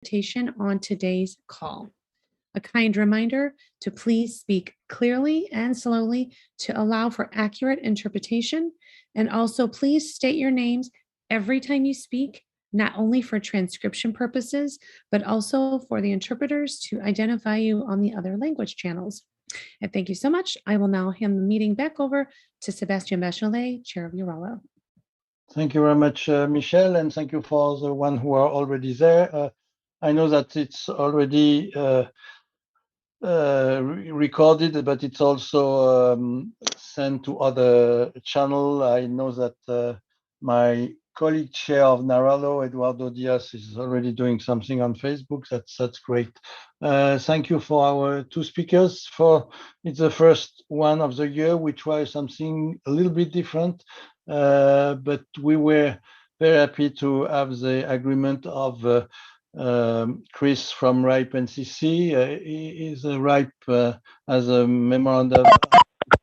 interpretation on today's call. A kind reminder to please speak clearly and slowly to allow for accurate interpretation, and also please state your names every time you speak, not only for transcription purposes, but also for the interpreters to identify you on the other language channels. And thank you so much. I will now hand the meeting back over to Sébastien Bachelet, Chair of EURALO. Thank you very much, Michelle, and thank you for the one who are already there. I know that it's already recorded, but it's also sent to other channel. I know that my colleague chair of EURALO, Eduardo Diaz, is already doing something on Facebook. That's great. Thank you for our two speakers. It's the first one of the year. We try something a little bit different, but we were very happy to have the agreement of Chris from RIPE NCC. He is a RIPE as a memorandum of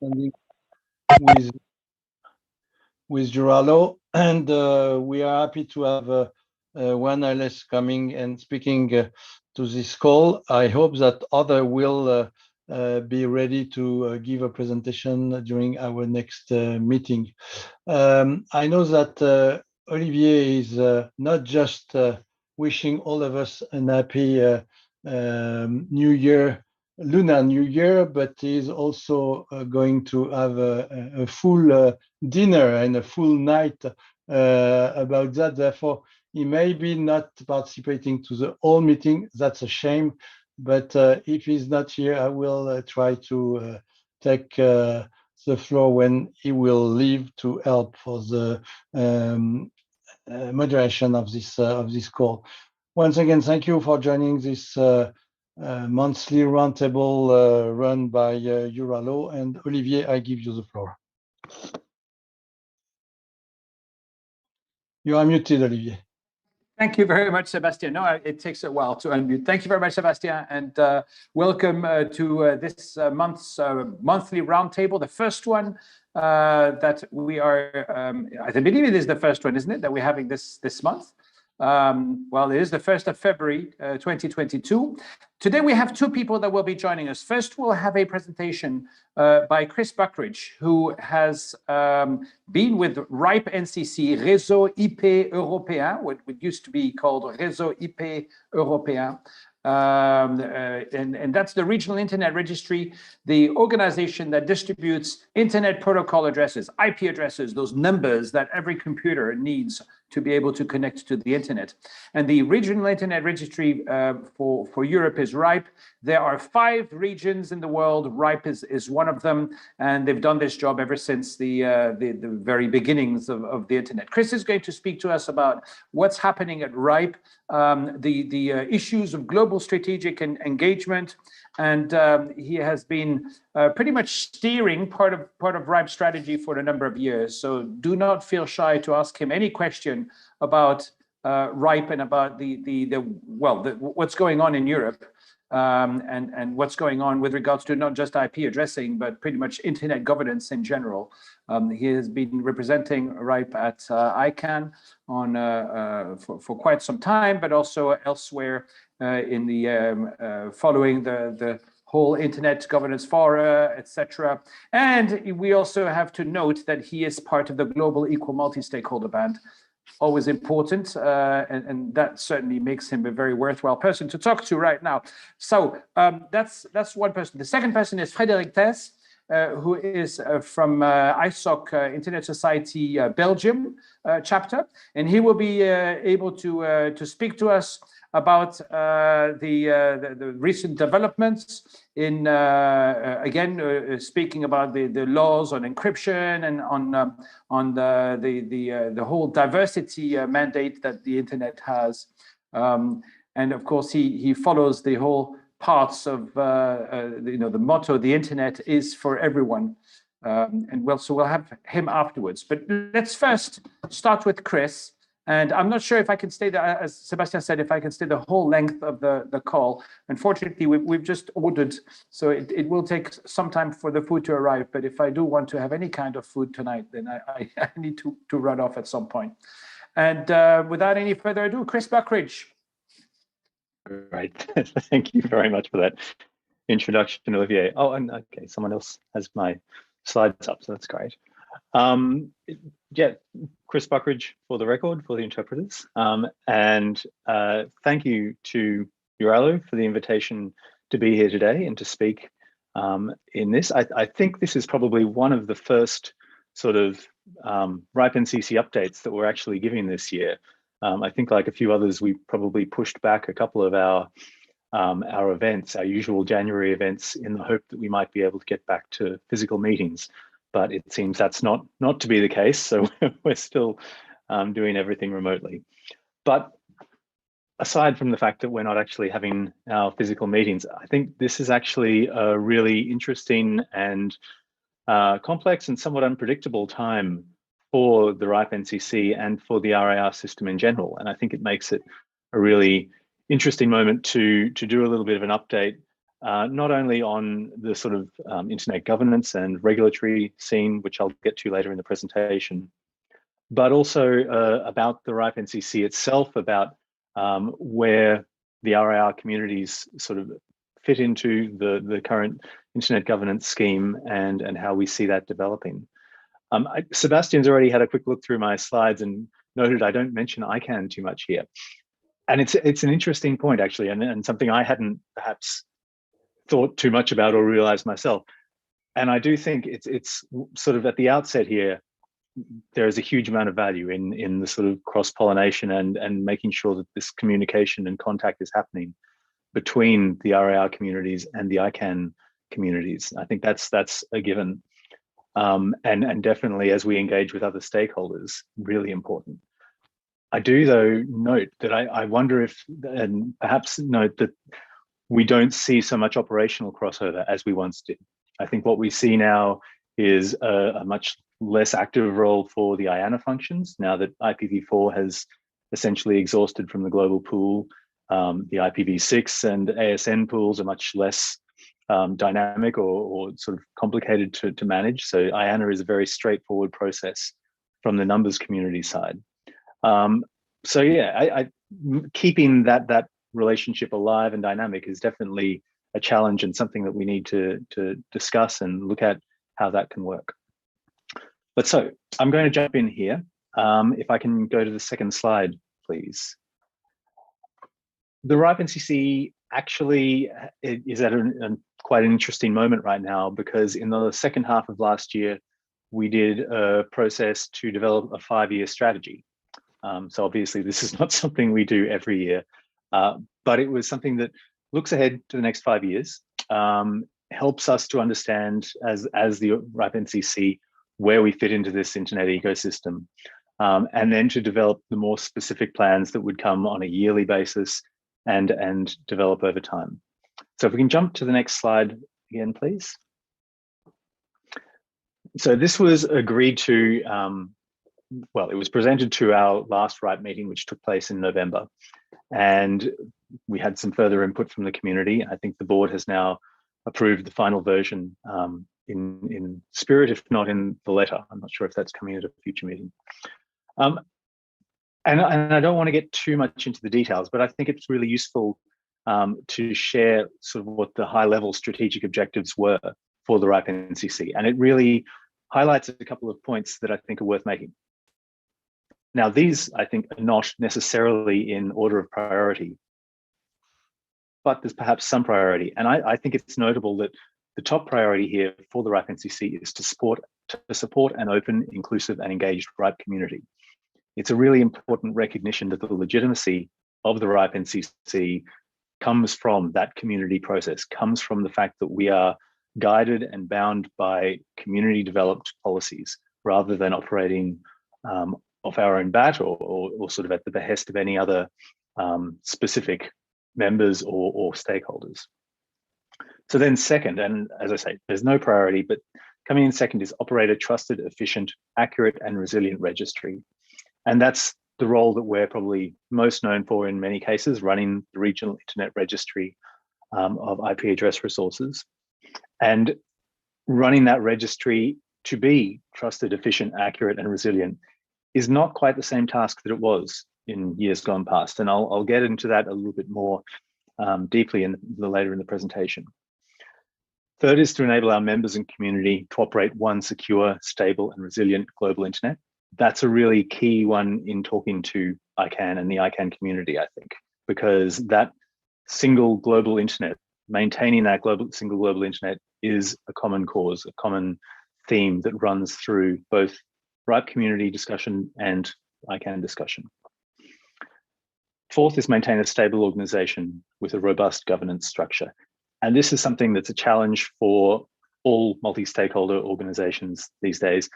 understanding with EURALO, and we are happy to have one ILS coming and speaking to this call. I hope that other will be ready to give a presentation during our next meeting. I know that Olivier is not just wishing all of us a happy New Year, Lunar New Year, but he's also going to have a full dinner and a full night about that. Therefore, he may be not participating to the whole meeting. That's a shame. But if he's not here, I will try to take the floor when he will leave to help for the moderation of this call. Once again, thank you for joining this monthly roundtable run by EURALO. And Olivier, I give you the floor. You are muted, Olivier. Thank you very much, Sébastien. No, it takes a while to unmute. Thank you very much, Sébastien, and welcome to this month's monthly roundtable, the first one that we are, I believe it is the first one, isn't it, that we're having this month? Well, it is the 1st of February, 2022. Today we have two people that will be joining us. First, we'll have a presentation by Chris Buckridge, who has been with RIPE NCC, Réseau IP Européen, what used to be called Réseau IP Européen. And that's the regional internet registry, the organization that distributes internet protocol addresses, IP addresses, those numbers that every computer needs to be able to connect to the internet. And the regional internet registry for Europe is RIPE. There are 5 regions in the world. RIPE is one of them, and they've done this job ever since the very beginnings of the internet. Chris is going to speak to us about what's happening at RIPE, the issues of global strategic engagement, and he has been pretty much steering part of RIPE strategy for a number of years. So do not feel shy to ask him any question about RIPE and about what's going on in Europe, and what's going on with regards to not just IP addressing, but pretty much internet governance in general. He has been representing RIPE at ICANN for quite some time, but also elsewhere in the following the whole internet governance fora, etc. And we also have to note that he is part of the Global Equal Multi-Stakeholder Band. Always important, and that certainly makes him a very worthwhile person to talk to right now. So that's one person. The second person is Frederic Taes, who is from ISOC Internet Society Belgium chapter, and he will be able to speak to us about the recent developments in again speaking about the laws on encryption and on the whole diversity mandate that the internet has, and of course he follows the whole parts of the motto, the internet is for everyone, and we'll have him afterwards. But let's first start with Chris. And I'm not sure if I can stay there, as Sébastien said, if I can stay the whole length of the call. Unfortunately, we've just ordered, so it will take some time for the food to arrive. But if I do want to have any kind of food tonight, then I need to run off at some point. And without any further ado, Chris Buckridge. Great. Thank you very much for that introduction, Olivier. Oh, and okay, someone else has my slides up, so that's great. Yeah, Chris Buckridge for the record, for the interpreters. And thank you to EURALO for the invitation to be here today and to speak in this. I think this is probably one of the first sort of RIPE NCC updates that we're actually giving this year. I think like a few others, we probably pushed back a couple of our events, our usual January events, in the hope that we might be able to get back to physical meetings. But it seems that's not to be the case. So we're still doing everything remotely. But aside from the fact that we're not actually having our physical meetings, I think this is actually a really interesting and complex and somewhat unpredictable time for the RIPE NCC and for the RAR system in general. And I think it makes it a really interesting moment to do a little bit of an update, not only on the sort of internet governance and regulatory scene, which I'll get to later in the presentation, but also about the RIPE NCC itself, about where the RAR communities sort of fit into the current internet governance scheme and how we see that developing. Sebastian's already had a quick look through my slides and noted I don't mention ICANN too much here. And it's an interesting point, actually, and something I hadn't perhaps thought too much about or realized myself. And I do think it's sort of at the outset here, there is a huge amount of value in the sort of cross-pollination and making sure that this communication and contact is happening between the RAR communities and the ICANN communities. I think that's a given. And definitely as we engage with other stakeholders, really important. I do, though, note that I wonder if, and perhaps note that we don't see so much operational crossover as we once did. I think what we see now is a much less active role for the IANA functions, now that IPv4 has essentially exhausted from the global pool. The IPv6 and ASN pools are much less dynamic or sort of complicated to manage. So IANA is a very straightforward process from the numbers community side. So yeah, keeping that relationship alive and dynamic is definitely a challenge and something that we need to discuss and look at how that can work. But so I'm going to jump in here. If I can go to the second slide, please. The RIPE NCC actually is at quite an interesting moment right now, because in the second half of last year, we did a process to develop a 5-year strategy. So obviously this is not something we do every year, but it was something that looks ahead to the next 5 years, helps us to understand as the RIPE NCC where we fit into this internet ecosystem, and then to develop the more specific plans that would come on a yearly basis and develop over time. So if we can jump to the next slide again, please. So this was agreed to, well, it was presented to our last RIPE meeting, which took place in November. And we had some further input from the community. I think the board has now approved the final version in spirit, if not in the letter. I'm not sure if that's coming at a future meeting. And I don't want to get too much into the details, but I think it's really useful to share sort of what the high-level strategic objectives were for the RIPE NCC. And it really highlights a couple of points that I think are worth making. Now, these, I think, are not necessarily in order of priority, but there's perhaps some priority. And I think it's notable that the top priority here for the RIPE NCC is to support an open, inclusive, and engaged RIPE community. It's a really important recognition that the legitimacy of the RIPE NCC comes from that community process, comes from the fact that we are guided and bound by community-developed policies rather than operating off our own bat or sort of at the behest of any other specific members or stakeholders. So then second, and as I say, there's no priority, but coming in second is operate a trusted, efficient, accurate, and resilient registry. And that's the role that we're probably most known for in many cases, running the regional internet registry of IP address resources. And running that registry to be trusted, efficient, accurate, and resilient is not quite the same task that it was in years gone past. And I'll get into that a little bit more deeply later in the presentation. Third is to enable our members and community to operate one secure, stable, and resilient global internet. That's a really key one in talking to ICANN and the ICANN community, I think, because that single global internet, maintaining that single global internet is a common cause, a common theme that runs through both RIPE community discussion and ICANN discussion. Fourth is maintain a stable organization with a robust governance structure. And this is something that's a challenge for all multi-stakeholder organizations these days.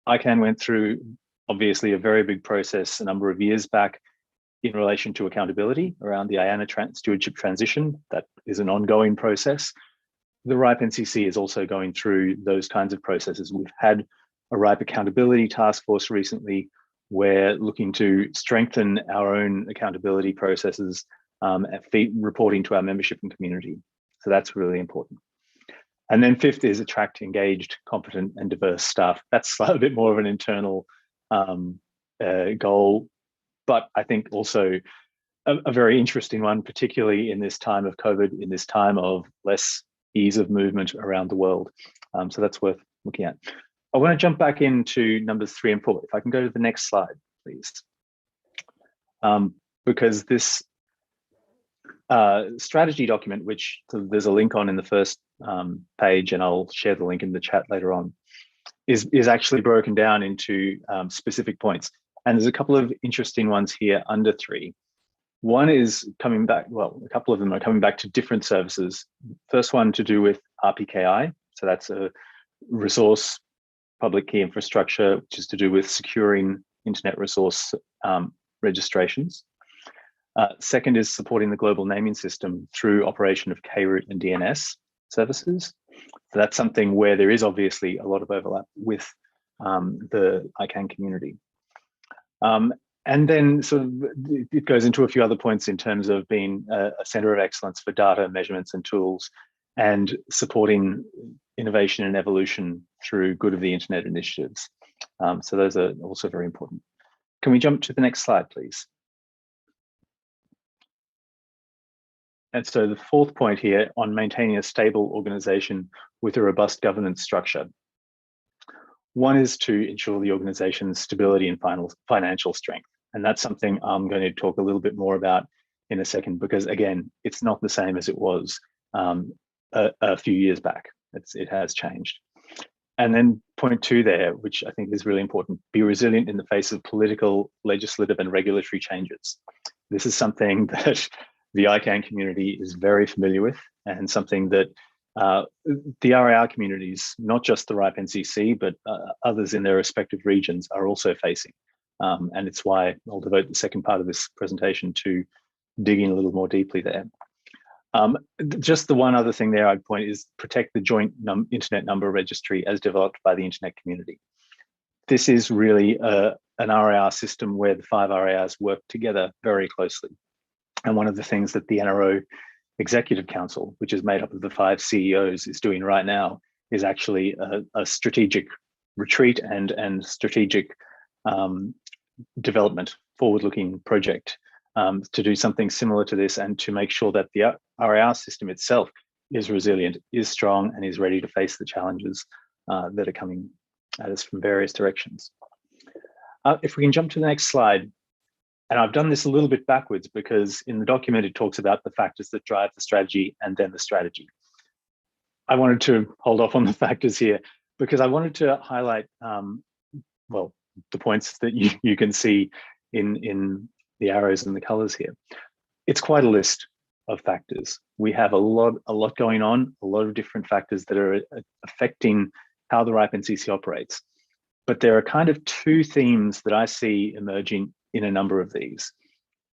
ICANN went through, obviously, a very big process a number of years back in relation to accountability around the IANA stewardship transition. That is an ongoing process. The RIPE NCC is also going through those kinds of processes. We've had a RIPE accountability task force recently. We're looking to strengthen our own accountability processes and reporting to our membership and community. So that's really important. And then fifth is attract engaged, competent, and diverse staff. That's a bit more of an internal goal, but I think also a very interesting one, particularly in this time of COVID, in this time of less ease of movement around the world. So that's worth looking at. I want to jump back into numbers 3 and 4. If I can go to the next slide, please. Because this strategy document, which there's a link on in the first page, and I'll share the link in the chat later on, is actually broken down into specific points. And there's a couple of interesting ones here under 3. One is coming back, well, a couple of them are coming back to different services. First one to do with RPKI. So that's a resource public key infrastructure, which is to do with securing internet resource registrations. Second is supporting the global naming system through operation of KRoot and DNS services. So that's something where there is obviously a lot of overlap with the ICANN community. And then sort of it goes into a few other points in terms of being a center of excellence for data measurements and tools, and supporting innovation and evolution through good of the internet initiatives. So those are also very important. Can we jump to the next slide, please? And so the fourth point here on maintaining a stable organization with a robust governance structure. One is to ensure the organization's stability and financial strength. And that's something I'm going to talk a little bit more about in a second, because again, it's not the same as it was a few years back. It has changed. And then point 2 there, which I think is really important, be resilient in the face of political, legislative, and regulatory changes. This is something that the ICANN community is very familiar with, and something that the RAR communities, not just the RIPE NCC, but others in their respective regions are also facing. And it's why I'll devote the second part of this presentation to digging a little more deeply there. Just the one other thing there I'd point is protect the joint internet number registry as developed by the internet community. This is really an RAR system where the 5 RARs work together very closely. And one of the things that the NRO Executive Council, which is made up of the 5 CEOs, is doing right now is actually a strategic retreat and strategic development, forward-looking project to do something similar to this, and to make sure that the RAR system itself is resilient, is strong, and is ready to face the challenges that are coming at us from various directions. If we can jump to the next slide. And I've done this a little bit backwards, because in the document, it talks about the factors that drive the strategy and then the strategy. I wanted to hold off on the factors here because I wanted to highlight, well, the points that you can see in the arrows and the colors here. It's quite a list of factors. We have a lot going on, a lot of different factors that are affecting how the RIPE NCC operates. But there are kind of 2 themes that I see emerging in a number of these.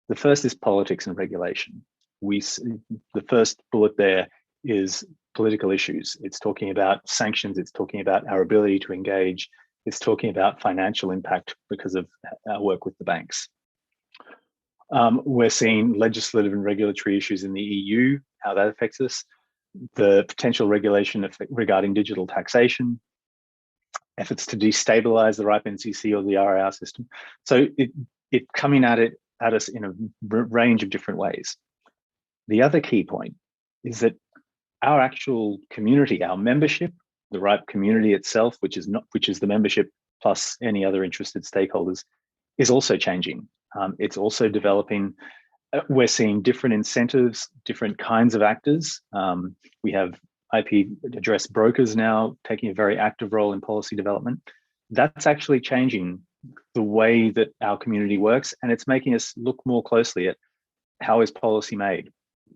The first is politics and regulation. The first bullet there is political issues. It's talking about sanctions, it's talking about our ability to engage, it's talking about financial impact because of our work with the banks. We're seeing legislative and regulatory issues in the EU, how that affects us, the potential regulation regarding digital taxation, efforts to destabilize the RIPE NCC or the RAR system. So it coming at us in a range of different ways. The other key point is that our actual community, our membership, the RIPE community itself, which is the membership plus any other interested stakeholders, is also changing. It's also developing. We're seeing different incentives, different kinds of actors. We have IP address brokers now taking a very active role in policy development. That's actually changing the way that our community works, and it's making us look more closely at how is policy made.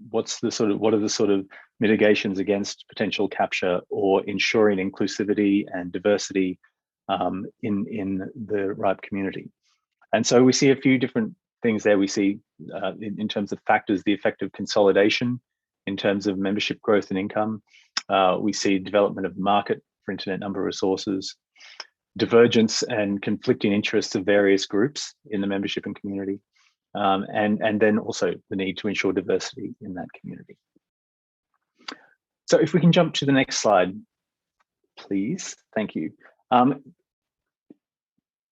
What are the sort of mitigations against potential capture or ensuring inclusivity and diversity in the RIPE community. And so we see a few different things there. We see in terms of factors, the effect of consolidation in terms of membership growth and income. We see development of market for internet number resources, divergence and conflicting interests of various groups in the membership and community, and then also the need to ensure diversity in that community. So if we can jump to the next slide, please. Thank you.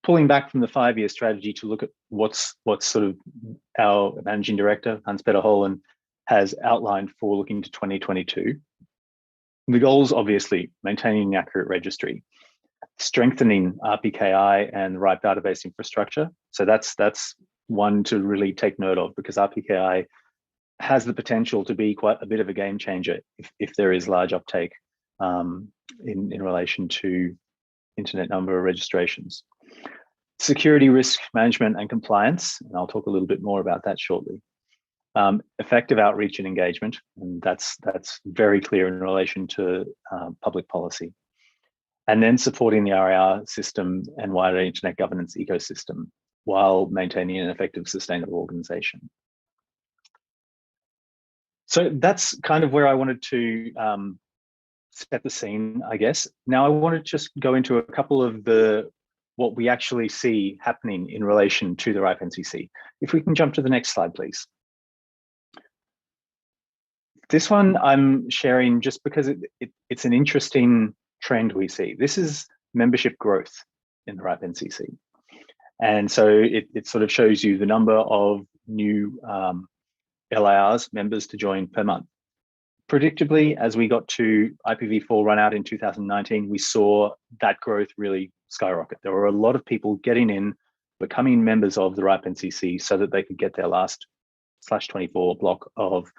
Pulling back from the 5-year strategy to look at what's sort of our managing director, Hans-Peter Holland, has outlined for looking to 2022. The goals, obviously, maintaining an accurate registry, strengthening RPKI and the RIPE database infrastructure. So that's one to really take note of, because RPKI has the potential to be quite a bit of a game changer if there is large uptake in relation to internet number registrations. Security, risk management and compliance, and I'll talk a little bit more about that shortly. Effective outreach and engagement, and that's very clear in relation to public policy. And then supporting the RIR system and wider internet governance ecosystem while maintaining an effective, sustainable organization. So that's kind of where I wanted to set the scene, I guess. Now I want to just go into a couple of what we actually see happening in relation to the RIPE NCC. If we can jump to the next slide, please. This one I'm sharing just because it's an interesting trend we see. This is membership growth in the RIPE NCC. And so it sort of shows you the number of new LIRs, members to join per month. Predictably, as we got to IPv4 run out in 2019, we saw that growth really skyrocket. There were a lot of people getting in, becoming members of the RIPE NCC so that they could get their last /24 block of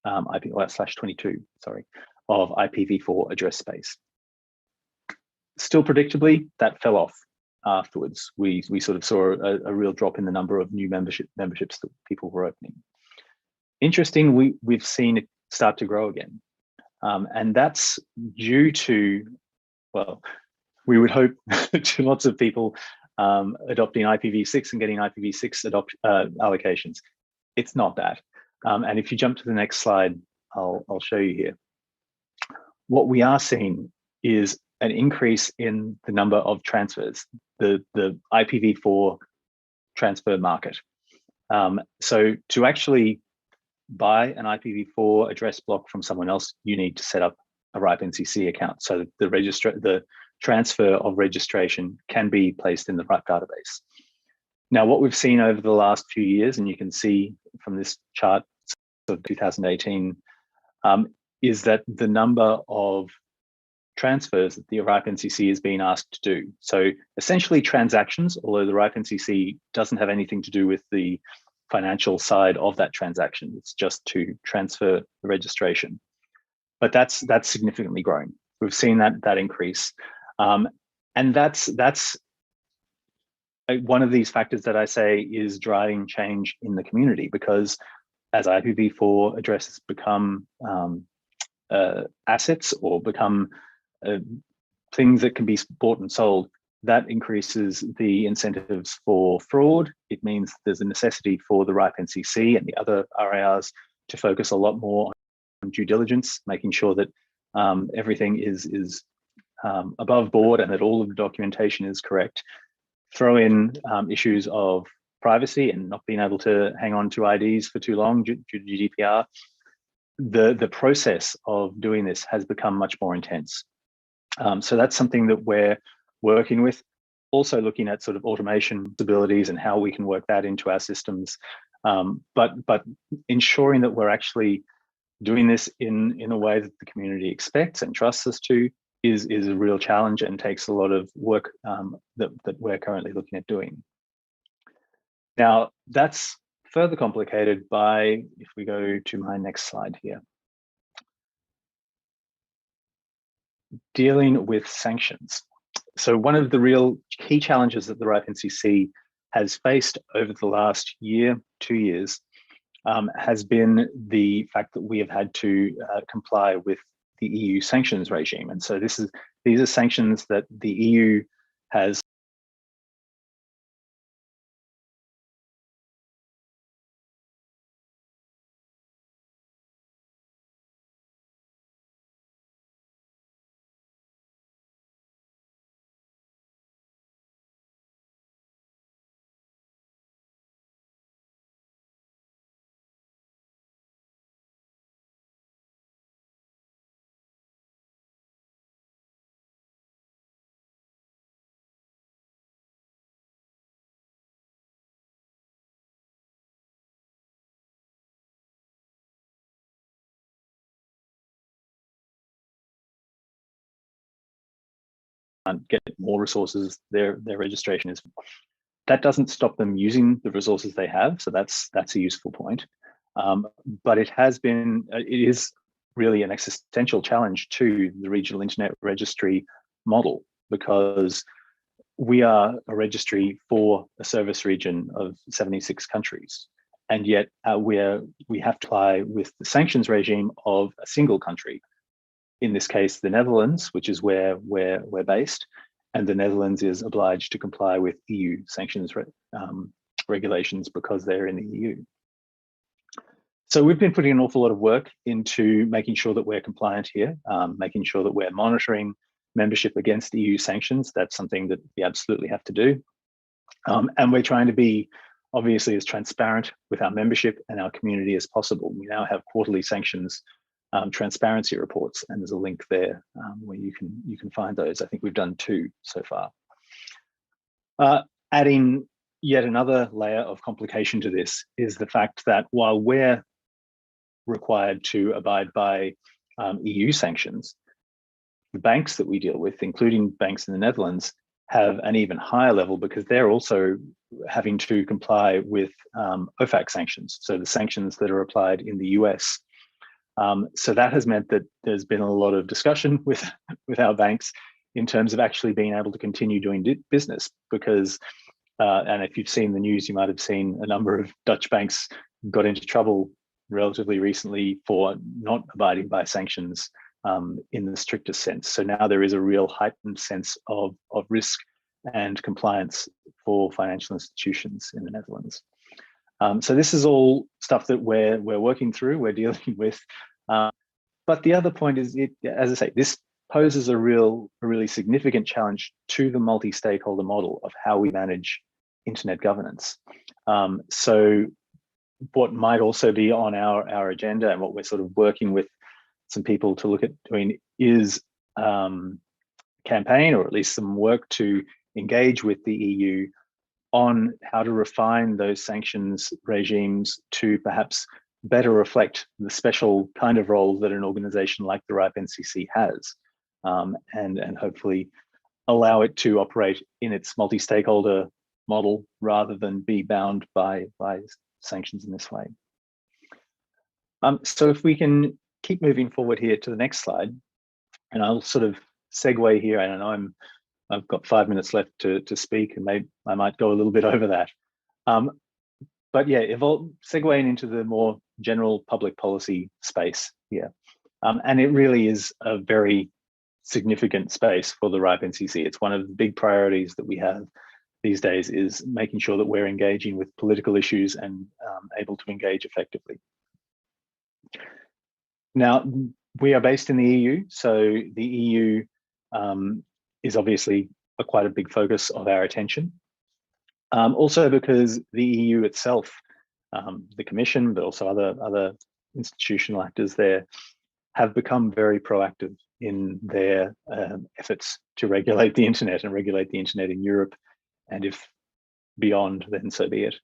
/22, sorry, of IPv4 address space. Still predictably, that fell off afterwards. We sort of saw a real drop in the number of new memberships that people were opening. Interesting, we've seen it start to grow again. And that's due to, well, we would hope to lots of people adopting IPv6 and getting IPv6 allocations. It's not that. And if you jump to the next slide, I'll show you here. What we are seeing is an increase in the number of transfers, the IPv4 transfer market. So to actually buy an IPv4 address block from someone else, you need to set up a RIPE NCC account. So the transfer of registration can be placed in the RIPE database. Now, what we've seen over the last few years, and you can see from this chart of 2018, is that the number of transfers that the RIPE NCC is being asked to do. So essentially transactions, although the RIPE NCC doesn't have anything to do with the financial side of that transaction. It's just to transfer the registration. But that's significantly growing. We've seen that increase. And that's one of these factors that I say is driving change in the community, because as IPv4 addresses become assets or become things that can be bought and sold, that increases the incentives for fraud. It means there's a necessity for the RIPE NCC and the other RIRs to focus a lot more on due diligence, making sure that everything is above board and that all of the documentation is correct. Throw in issues of privacy and not being able to hang on to IDs for too long due to GDPR. The process of doing this has become much more intense. So that's something that we're working with, also looking at sort of automation abilities and how we can work that into our systems, but ensuring that we're actually doing this in a way that the community expects and trusts us to is a real challenge and takes a lot of work that we're currently looking at doing. Now, that's further complicated by, if we go to my next slide here, dealing with sanctions. So one of the real key challenges that the RIPE-NCC has faced over the last year, 2 years, has been the fact that we have had to comply with the EU sanctions regime. And so these are sanctions that the EU has get more resources. Their registration is, that doesn't stop them using the resources they have. So that's a useful point. But it is really an existential challenge to the regional internet registry model, because we are a registry for a service region of 76 countries. And yet we have to comply with the sanctions regime of a single country. In this case, the Netherlands, which is where we're based, and the Netherlands is obliged to comply with EU sanctions regulations because they're in the EU. So we've been putting an awful lot of work into making sure that we're compliant here, making sure that we're monitoring membership against EU sanctions. That's something that we absolutely have to do. And we're trying to be obviously as transparent with our membership and our community as possible. We now have quarterly sanctions transparency reports, and there's a link there where you can find those. I think we've done 2 so far. Adding yet another layer of complication to this is the fact that while we're required to abide by EU sanctions, the banks that we deal with, including banks in the Netherlands, have an even higher level because they're also having to comply with OFAC sanctions, so the sanctions that are applied in the US. So that has meant that there's been a lot of discussion with our banks in terms of actually being able to continue doing business, because, and if you've seen the news, you might have seen a number of Dutch banks got into trouble relatively recently for not abiding by sanctions in the strictest sense. So now there is a real heightened sense of risk and compliance for financial institutions in the Netherlands. So this is all stuff that we're working through, we're dealing with. But the other point is, as I say, this poses a really significant challenge to the multi-stakeholder model of how we manage internet governance. So what might also be on our agenda, and what we're sort of working with some people to look at doing, is campaign, or at least some work to engage with the EU on how to refine those sanctions regimes to perhaps better reflect the special kind of role that an organization like the RIPE-NCC has, and hopefully allow it to operate in its multi-stakeholder model rather than be bound by sanctions in this way. So if we can keep moving forward here to the next slide, and I'll sort of segue here, and I know I've got 5 minutes left to speak, and maybe I might go a little bit over that. But yeah, segueing into the more general public policy space here. And it really is a very significant space for the RIPE-NCC. It's one of the big priorities that we have these days, is making sure that we're engaging with political issues and able to engage effectively. Now, we are based in the EU, so the EU is obviously quite a big focus of our attention. Also because the EU itself, the Commission, but also other institutional actors there, have become very proactive in their efforts to regulate the internet and regulate the internet in Europe, and if beyond, then so be it.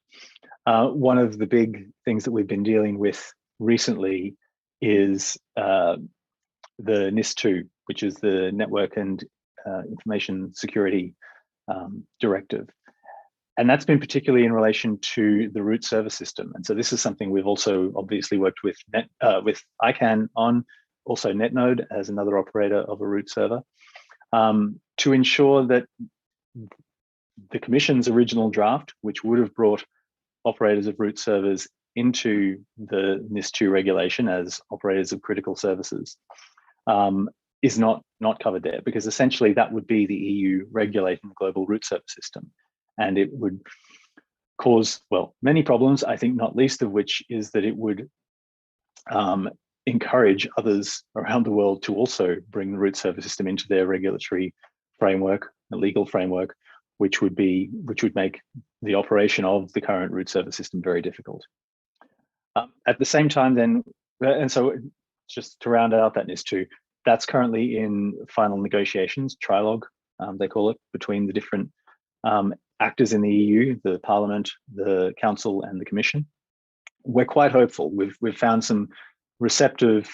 One of the big things that we've been dealing with recently is the NIS2, which is the Network and Information Security Directive. And that's been particularly in relation to the root server system. And so this is something we've also obviously worked with ICANN on, also NetNode as another operator of a root server, to ensure that the Commission's original draft, which would have brought operators of root servers into the NIS2 regulation as operators of critical services, is not covered there, because essentially that would be the EU regulating the global root server system. And it would cause, well, many problems, I think not least of which is that it would encourage others around the world to also bring the root server system into their regulatory framework, the legal framework, which would make the operation of the current root server system very difficult. At the same time then, and so just to round out that NIS2, that's currently in final negotiations, trilogue, they call it, between the different actors in the EU, the Parliament, the Council, and the Commission. We're quite hopeful. We've found some receptive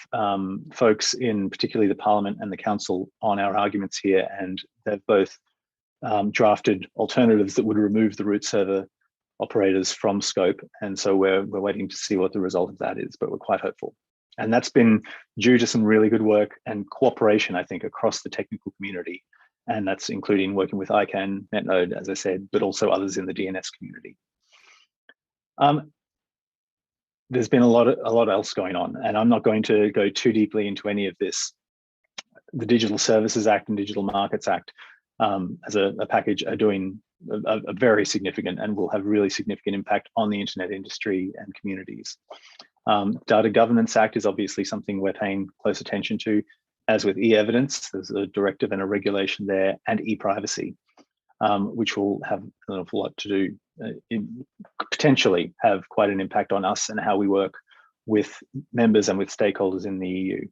folks in particularly the Parliament and the Council on our arguments here, and they've both drafted alternatives that would remove the root server operators from scope. And so we're waiting to see what the result of that is, but we're quite hopeful. And that's been due to some really good work and cooperation, I think, across the technical community. And that's including working with ICANN, NetNode, as I said, but also others in the DNS community. There's been a lot else going on, and I'm not going to go too deeply into any of this. The Digital Services Act and Digital Markets Act as a package are doing a very significant and will have really significant impact on the internet industry and communities. Data Governance Act is obviously something we're paying close attention to. As with e-evidence, there's a directive and a regulation there, and e-privacy, which will have an awful lot to do, potentially have quite an impact on us and how we work with members and with stakeholders in the EU.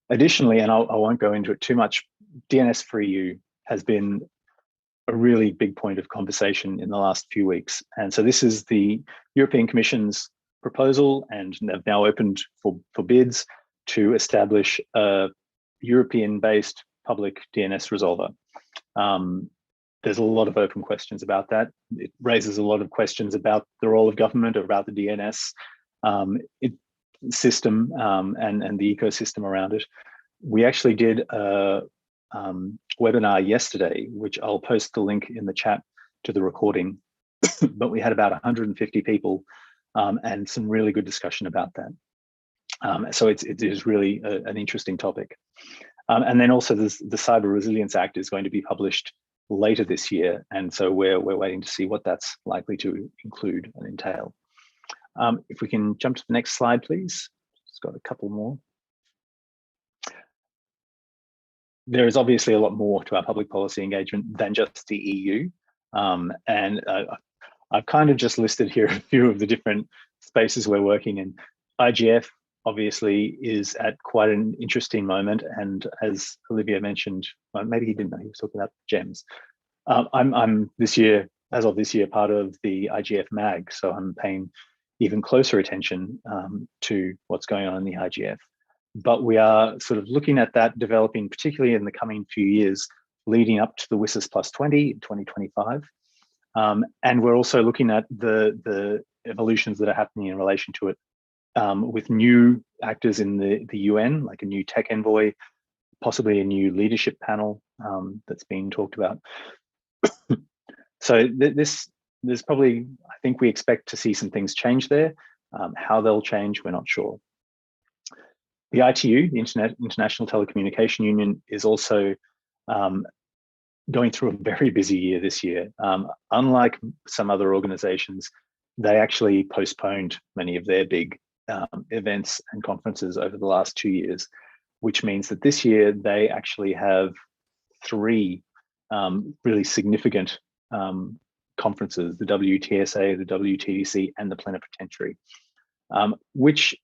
Additionally, and I won't go into it too much, DNS for EU has been a really big point of conversation in the last few weeks. And so this is the European Commission's proposal, and they've now opened for bids to establish a European-based public DNS resolver. There's a lot of open questions about that. It raises a lot of questions about the role of government, about the DNS system and the ecosystem around it. We actually did a webinar yesterday, which I'll post the link in the chat to the recording, but we had about 150 people and some really good discussion about that. So it is really an interesting topic. And then also the Cyber Resilience Act is going to be published later this year. And so we're waiting to see what that's likely to include and entail. If we can jump to the next slide, please. Just got a couple more. There is obviously a lot more to our public policy engagement than just the EU. And I've kind of just listed here a few of the different spaces we're working in. IGF obviously is at quite an interesting moment. And as Olivier mentioned, well, maybe he didn't know, he was talking about GEMS. I'm this year, as of this year, part of the IGF MAG. So I'm paying even closer attention to what's going on in the IGF. But we are sort of looking at that developing, particularly in the coming few years, leading up to the WSIS Plus 20 in 2025. And we're also looking at the evolutions that are happening in relation to it with new actors in the UN, like a new tech envoy, possibly a new leadership panel that's being talked about. So there's probably, I think we expect to see some things change there. How they'll change, we're not sure. The ITU, the International Telecommunication Union, is also going through a very busy year this year. Unlike some other organizations, they actually postponed many of their big events and conferences over the last 2 years, which means that this year they actually have 3 really significant conferences, the WTSA, the WTDC, and the Plenipotentiary, which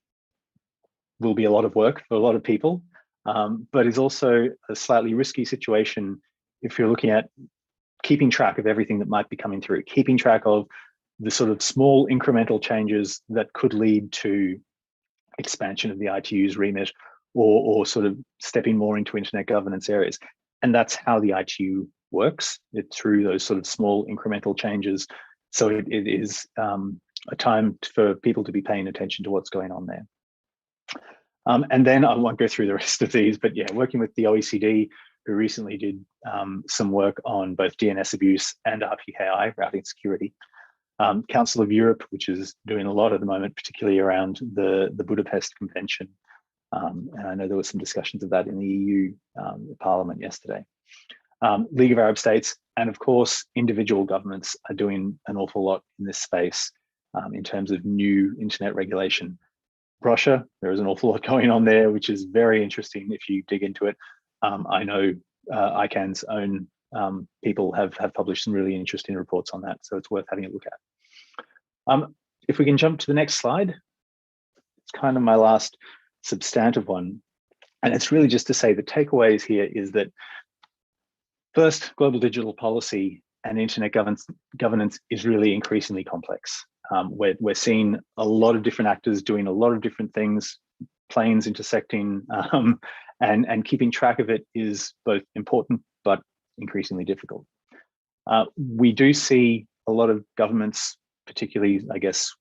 will be a lot of work for a lot of people, but is also a slightly risky situation if you're looking at keeping track of everything that might be coming through, keeping track of the sort of small incremental changes that could lead to expansion of the ITU's remit, or sort of stepping more into internet governance areas. And that's how the ITU works, through those sort of small incremental changes. So it is a time for people to be paying attention to what's going on there. And then I won't go through the rest of these, but yeah, working with the OECD, who recently did some work on both DNS abuse and RPKI, routing security. Council of Europe, which is doing a lot at the moment, particularly around the Budapest Convention. And I know there were some discussions of that in the EU Parliament yesterday. League of Arab States, and of course, individual governments are doing an awful lot in this space in terms of new internet regulation. Russia, there is an awful lot going on there, which is very interesting if you dig into it. I know ICANN's own people have published some really interesting reports on that, so it's worth having a look at. If we can jump to the next slide, it's kind of my last substantive one. And it's really just to say the takeaways here is that first, global digital policy and internet governance is really increasingly complex. We're seeing a lot of different actors doing a lot of different things, planes intersecting, and keeping track of it is both important but increasingly difficult. We do see a lot of governments, particularly, I guess,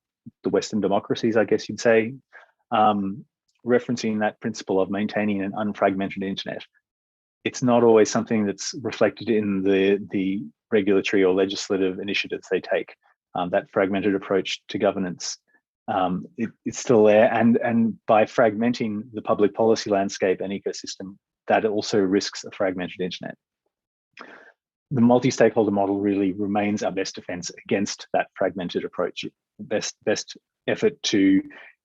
the Western democracies, I guess you'd say, referencing that principle of maintaining an unfragmented internet. It's not always something that's reflected in the regulatory or legislative initiatives they take. That fragmented approach to governance, it's still there. And by fragmenting the public policy landscape and ecosystem, that also risks a fragmented internet. The multi-stakeholder model really remains our best defense against that fragmented approach, best effort to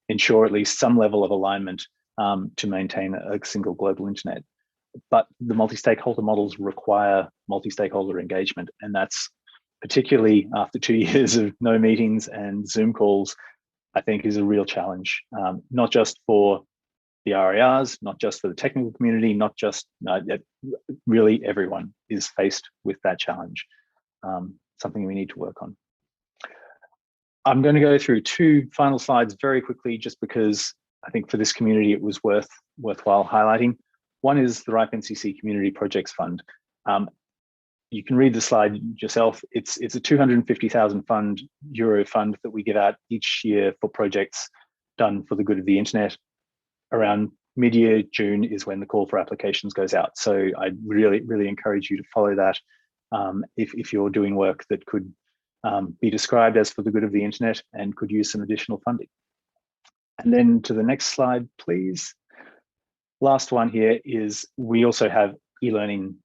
ensure at least some level of alignment to maintain a single global internet. But the multi-stakeholder models require multi-stakeholder engagement, and that's particularly after 2 years of no meetings and Zoom calls, I think is a real challenge, not just for the RARs, not just for the technical community, not just, really everyone is faced with that challenge, something we need to work on. I'm going to go through two final slides very quickly, just because I think for this community it was worthwhile highlighting. One is the RIPE NCC Community Projects Fund. You can read the slide yourself. It's a 250,000 euro fund that we give out each year for projects done for the good of the internet. Around mid-year June is when the call for applications goes out. So I really encourage you to follow that if you're doing work that could be described as for the good of the internet and could use some additional funding. And then to the next slide, please. Last one here is we also have e-learning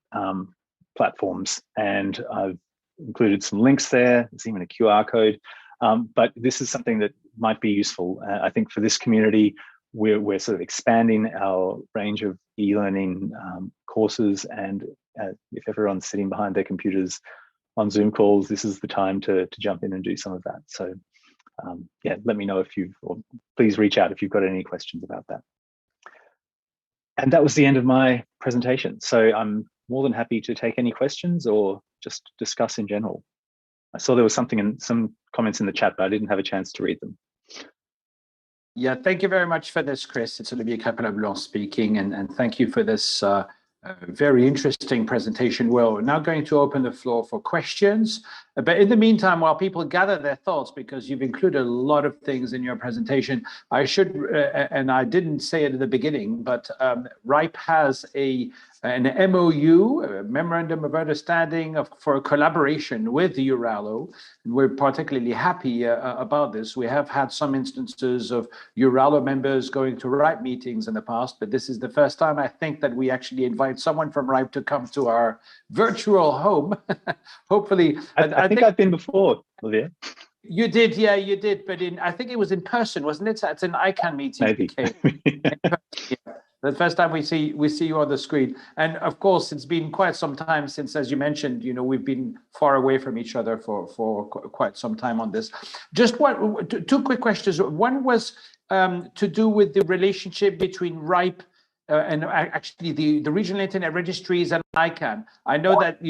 platforms, and I've included some links there. There's even a QR code, but this is something that might be useful. I think for this community, we're sort of expanding our range of e-learning courses, and if everyone's sitting behind their computers on Zoom calls, this is the time to jump in and do some of that. So yeah, let me know or please reach out if you've got any questions about that. And that was the end of my presentation. So I'm more than happy to take any questions or just discuss in general. I saw there was some comments in the chat, but I didn't have a chance to read them. Yeah, thank you very much for this, Chris. It's Olivier Crépin-Leblond speaking, and thank you for this very interesting presentation. We're now going to open the floor for questions. But in the meantime, while people gather their thoughts, because you've included a lot of things in your presentation, I should, and I didn't say it at the beginning, but RIPE has an MOU, a Memorandum of Understanding for collaboration with the EURALO, and we're particularly happy about this. We have had some instances of EURALO members going to RIPE meetings in the past, but this is the first time I think that we actually invite someone from RIPE to come to our virtual home. Hopefully, I think I've been before, Olivier. You did, yeah, you did, but I think it was in person, wasn't it? It's an ICANN meeting. Maybe. Yeah. The first time we see you on the screen, and of course, it's been quite some time since, as you mentioned, we've been far away from each other for quite some time on this. Just two quick questions. One was to do with the relationship between RIPE and actually the regional internet registries and ICANN. I know that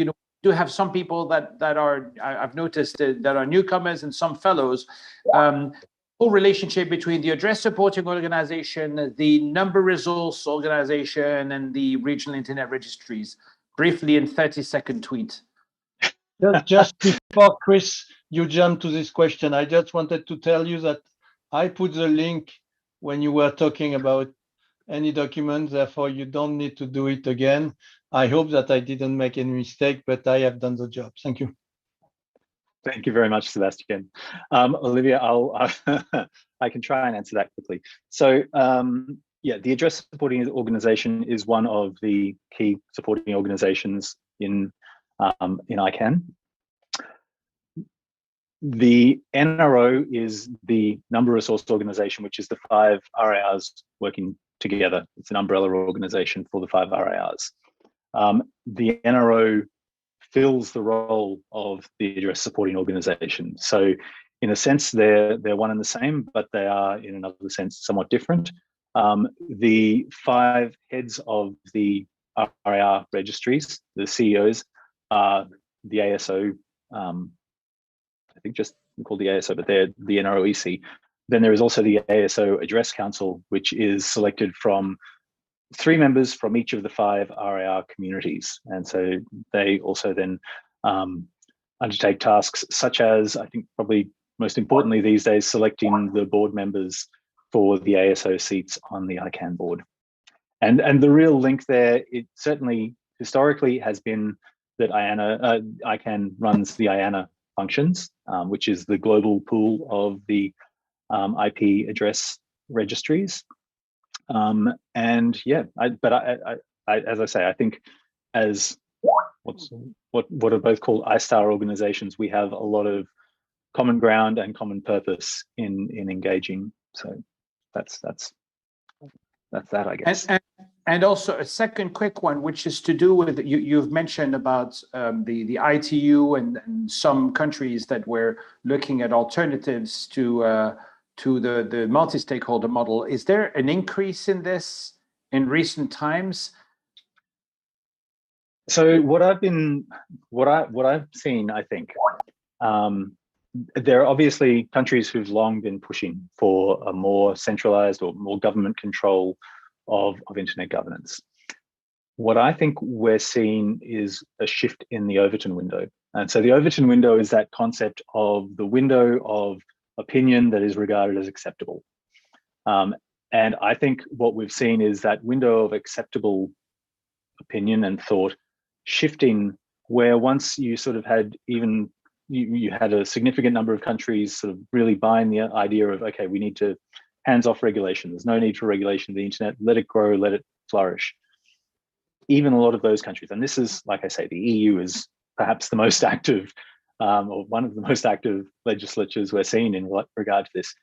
do have some people that are, I've noticed that are newcomers and some fellows. whole relationship between the address supporting organization, the number resource organization, and the regional internet registries? Briefly in 30-second tweet. Just before, Chris, you jump to this question, I just wanted to tell you that I put the link when you were talking about any document, therefore you don't need to do it again. I hope that I didn't make any mistake, but I have done the job. Thank you. Thank you very much, Sebastian. Olivier, I can try and answer that quickly. So yeah, the address supporting organization is one of the key supporting organizations in ICANN. The NRO is the number resource organization, which is the 5 RARs working together. It's an umbrella organization for the 5 RARs. The NRO fills the role of the address supporting organization. So in a sense, they're one and the same, but they are in another sense somewhat different. The 5 heads of the RAR registries, the CEOs, are the ASO, I think just called the ASO, but they're the NROEC. Then there is also the ASO Address Council, which is selected from 3 members from each of the 5 RAR communities. And so they also then undertake tasks such as, I think probably most importantly these days, selecting the board members for the ASO seats on the ICANN board. And the real link there, it certainly historically has been that ICANN runs the IANA functions, which is the global pool of the IP address registries. And yeah, as I say, I think as what are both called ISTAR organizations, we have a lot of common ground and common purpose in engaging. So that's that, I guess. And also a second quick one, which is to do with, you've mentioned about the ITU and some countries that were looking at alternatives to the multi-stakeholder model. Is there an increase in this in recent times? So what I've seen, I think, there are obviously countries who've long been pushing for a more centralized or more government control of internet governance. What I think we're seeing is a shift in the Overton window. And so the Overton window is that concept of the window of opinion that is regarded as acceptable. And I think what we've seen is that window of acceptable opinion and thought shifting, where once you sort of had even, you had a significant number of countries sort of really buying the idea of, okay, we need to hands off regulation. There's no need for regulation of the internet. Let it grow, let it flourish. Even a lot of those countries, and this is, like I say, the EU is perhaps the most active or one of the most active legislatures we're seeing in regard to this,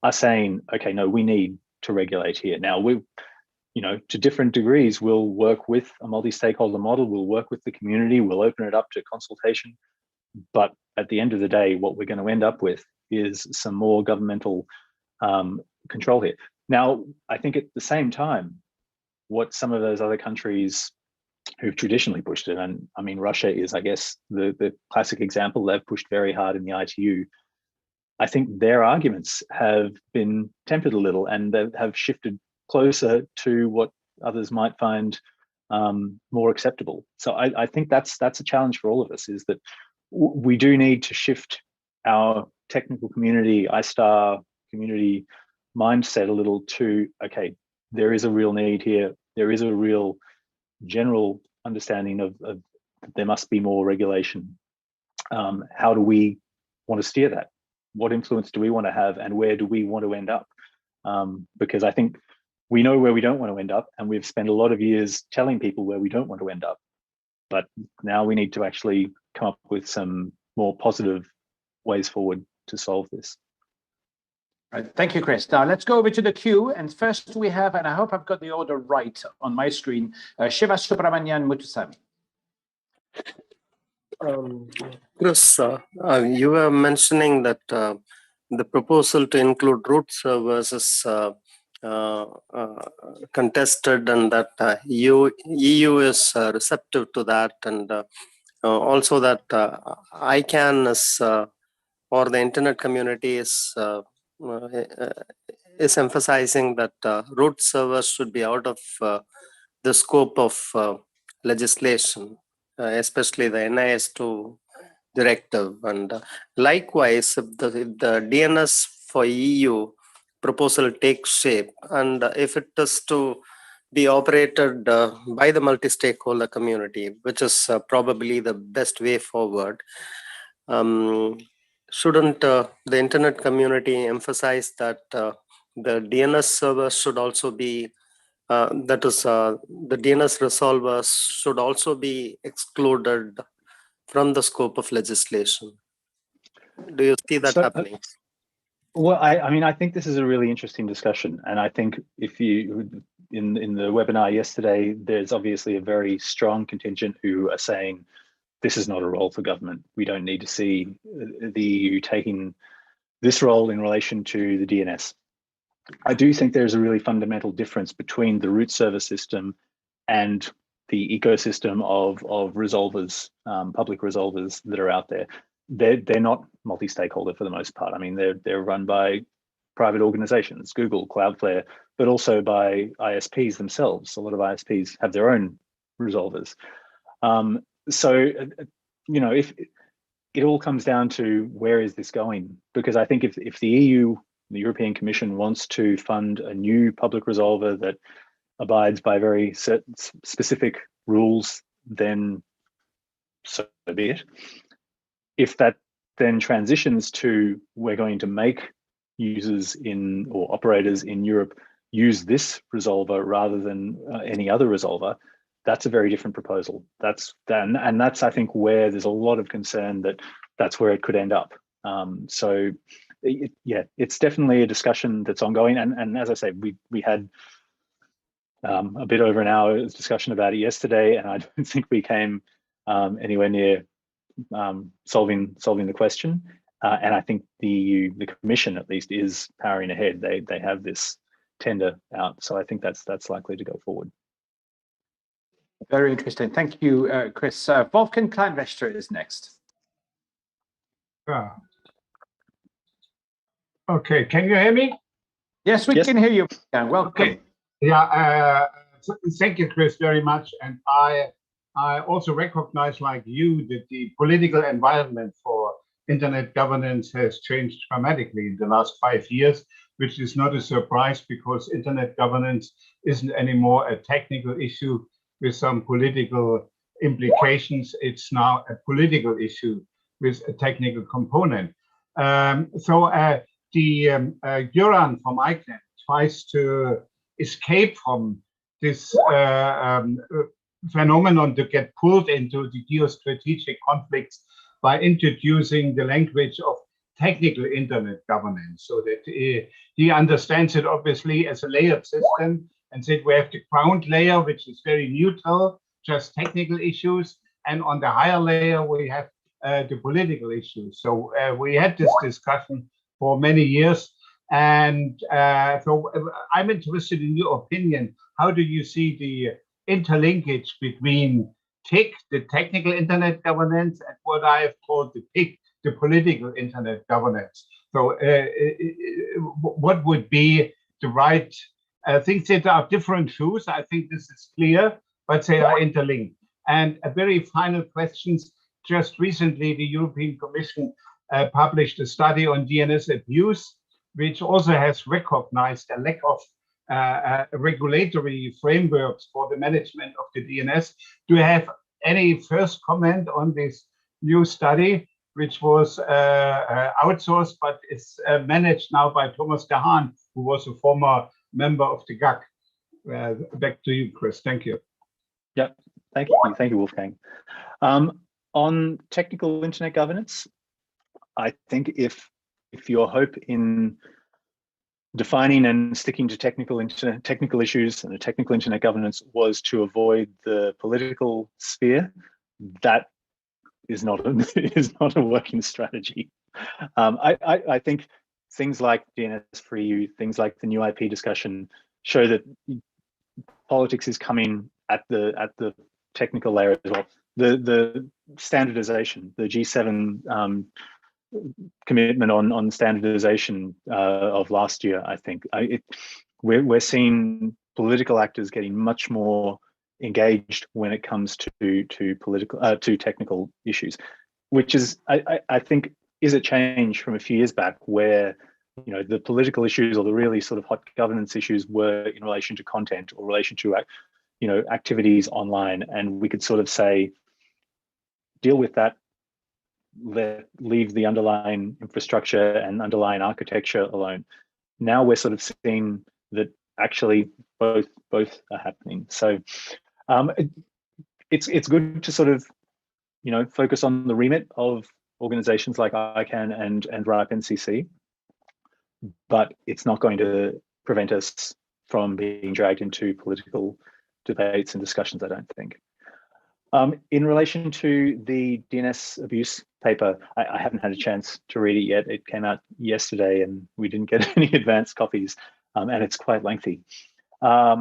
are saying, okay, no, we need to regulate here. Now, we, to different degrees, we'll work with a multi-stakeholder model, we'll work with the community, we'll open it up to consultation. But at the end of the day, what we're going to end up with is some more governmental control here. Now, I think at the same time, what some of those other countries who've traditionally pushed it, and I mean, Russia is, I guess, the classic example. They've pushed very hard in the ITU. I think their arguments have been tempered a little, and they have shifted closer to what others might find more acceptable. So I think that's a challenge for all of us, is that we do need to shift our technical community, ISTAR community mindset a little to, okay, there is a real need here. There is a real general understanding of there must be more regulation. How do we want to steer that? What influence do we want to have, and where do we want to end up? Because I think we know where we don't want to end up, and we've spent a lot of years telling people where we don't want to end up. But now we need to actually come up with some more positive ways forward to solve this. Right. Thank you, Chris. Now let's go over to the queue. And first we have, and I hope I've got the order right on my screen, Shiva Subramanian Muthusamy. Chris, you were mentioning that the proposal to include root servers is contested, and that EU is receptive to that, and also that ICANN is, or the internet community is is emphasizing that root servers should be out of the scope of legislation, especially the NIS2 directive. And likewise, if the DNS for EU proposal takes shape, and if it is to be operated by the multi-stakeholder community, which is probably the best way forward, shouldn't the internet community emphasize that the DNS servers should also be, that is, the DNS resolvers should also be excluded from the scope of legislation? Do you see that happening? Well, I mean, I think this is a really interesting discussion, and I think if you in the webinar yesterday, there's obviously a very strong contingent who are saying this is not a role for government. We don't need to see the EU taking this role in relation to the DNS. I do think there's a really fundamental difference between the root server system and the ecosystem of resolvers, public resolvers that are out there. They're not multi-stakeholder for the most part. I mean, they're run by private organizations, Google, Cloudflare, but also by ISPs themselves. A lot of ISPs have their own resolvers. So, you know, if it all comes down to where is this going? Because I think if the EU, the European Commission, wants to fund a new public resolver that abides by very specific rules, then so be it. If that then transitions to we're going to make users in or operators in Europe use this resolver rather than any other resolver, that's a very different proposal. That's I think where there's a lot of concern that that's where it could end up. So yeah, it's definitely a discussion that's ongoing. And as I say, we had a bit over an hour's discussion about it yesterday, and I don't think we came anywhere near solving the question. And I think the Commission at least is powering ahead. They have this tender out, so I think that's likely to go forward. Very interesting. Thank you, Chris. Wolfgang Kleinwächter is next. Okay, can you hear me? Yes, we can hear you. Welcome. Okay. Yeah, thank you, Chris, very much. And I also recognize, like you, that the political environment for internet governance has changed dramatically in the last 5 years, which is not a surprise because internet governance isn't anymore a technical issue with some political implications. It's now a political issue with a technical component. The Göran from ICANN tries to escape from this phenomenon to get pulled into the geostrategic conflicts by introducing the language of technical internet governance, so that he understands it obviously as a layered system, and said we have the ground layer, which is very neutral, just technical issues, and on the higher layer we have the political issues. So we had this discussion for many years, and so I'm interested in your opinion. How do you see the interlinkage between TIC, the technical internet governance, and what I have called the PIC, the political internet governance? So what would be the right things that are different shoes? I think this is clear, but they are interlinked. And a very final question. Just recently, the European Commission published a study on DNS abuse, which also has recognized a lack of regulatory frameworks for the management of the DNS. Do you have any first comment on this new study, which was outsourced but is managed now by Thomas de Haan, who was a former member of the GAC? Back to you, Chris. Thank you. Yeah, thank you, Wolfgang. On technical internet governance, I think if your hope in defining and sticking to technical issues and the technical internet governance was to avoid the political sphere, that is not a working strategy. I think things like DNS for EU, things like the new IP discussion, show that politics is coming at the technical layer as well. The standardization, the G7 commitment on standardization of last year. I think we're seeing political actors getting much more engaged when it comes to political to technical issues, which is I think is a change from a few years back, where the political issues or the really sort of hot governance issues were in relation to content or relation to activities online, and we could sort of say, deal with that, leave the underlying infrastructure and underlying architecture alone. Now we're sort of seeing that actually both are happening. So it's good to sort of focus on the remit of organizations like ICANN and RIPE NCC, but it's not going to prevent us from being dragged into political debates and discussions, I don't think. In relation to the DNS abuse paper, I haven't had a chance to read it yet. It came out yesterday and we didn't get any advanced copies, and it's quite lengthy. Yeah,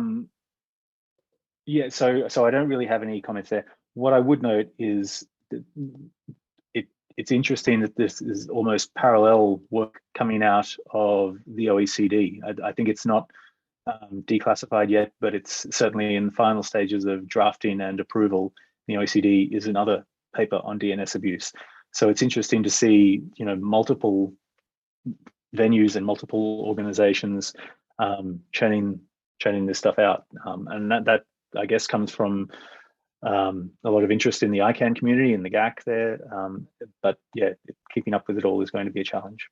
so I don't really have any comments there. What I would note is that it's interesting that this is almost parallel work coming out of the OECD. I think it's not declassified yet, but it's certainly in the final stages of drafting and approval. The OECD is another paper on DNS abuse. So it's interesting to see, multiple venues and multiple organizations churning this stuff out. And that I guess comes from a lot of interest in the ICANN community and the GAC there. But yeah, keeping up with it all is going to be a challenge.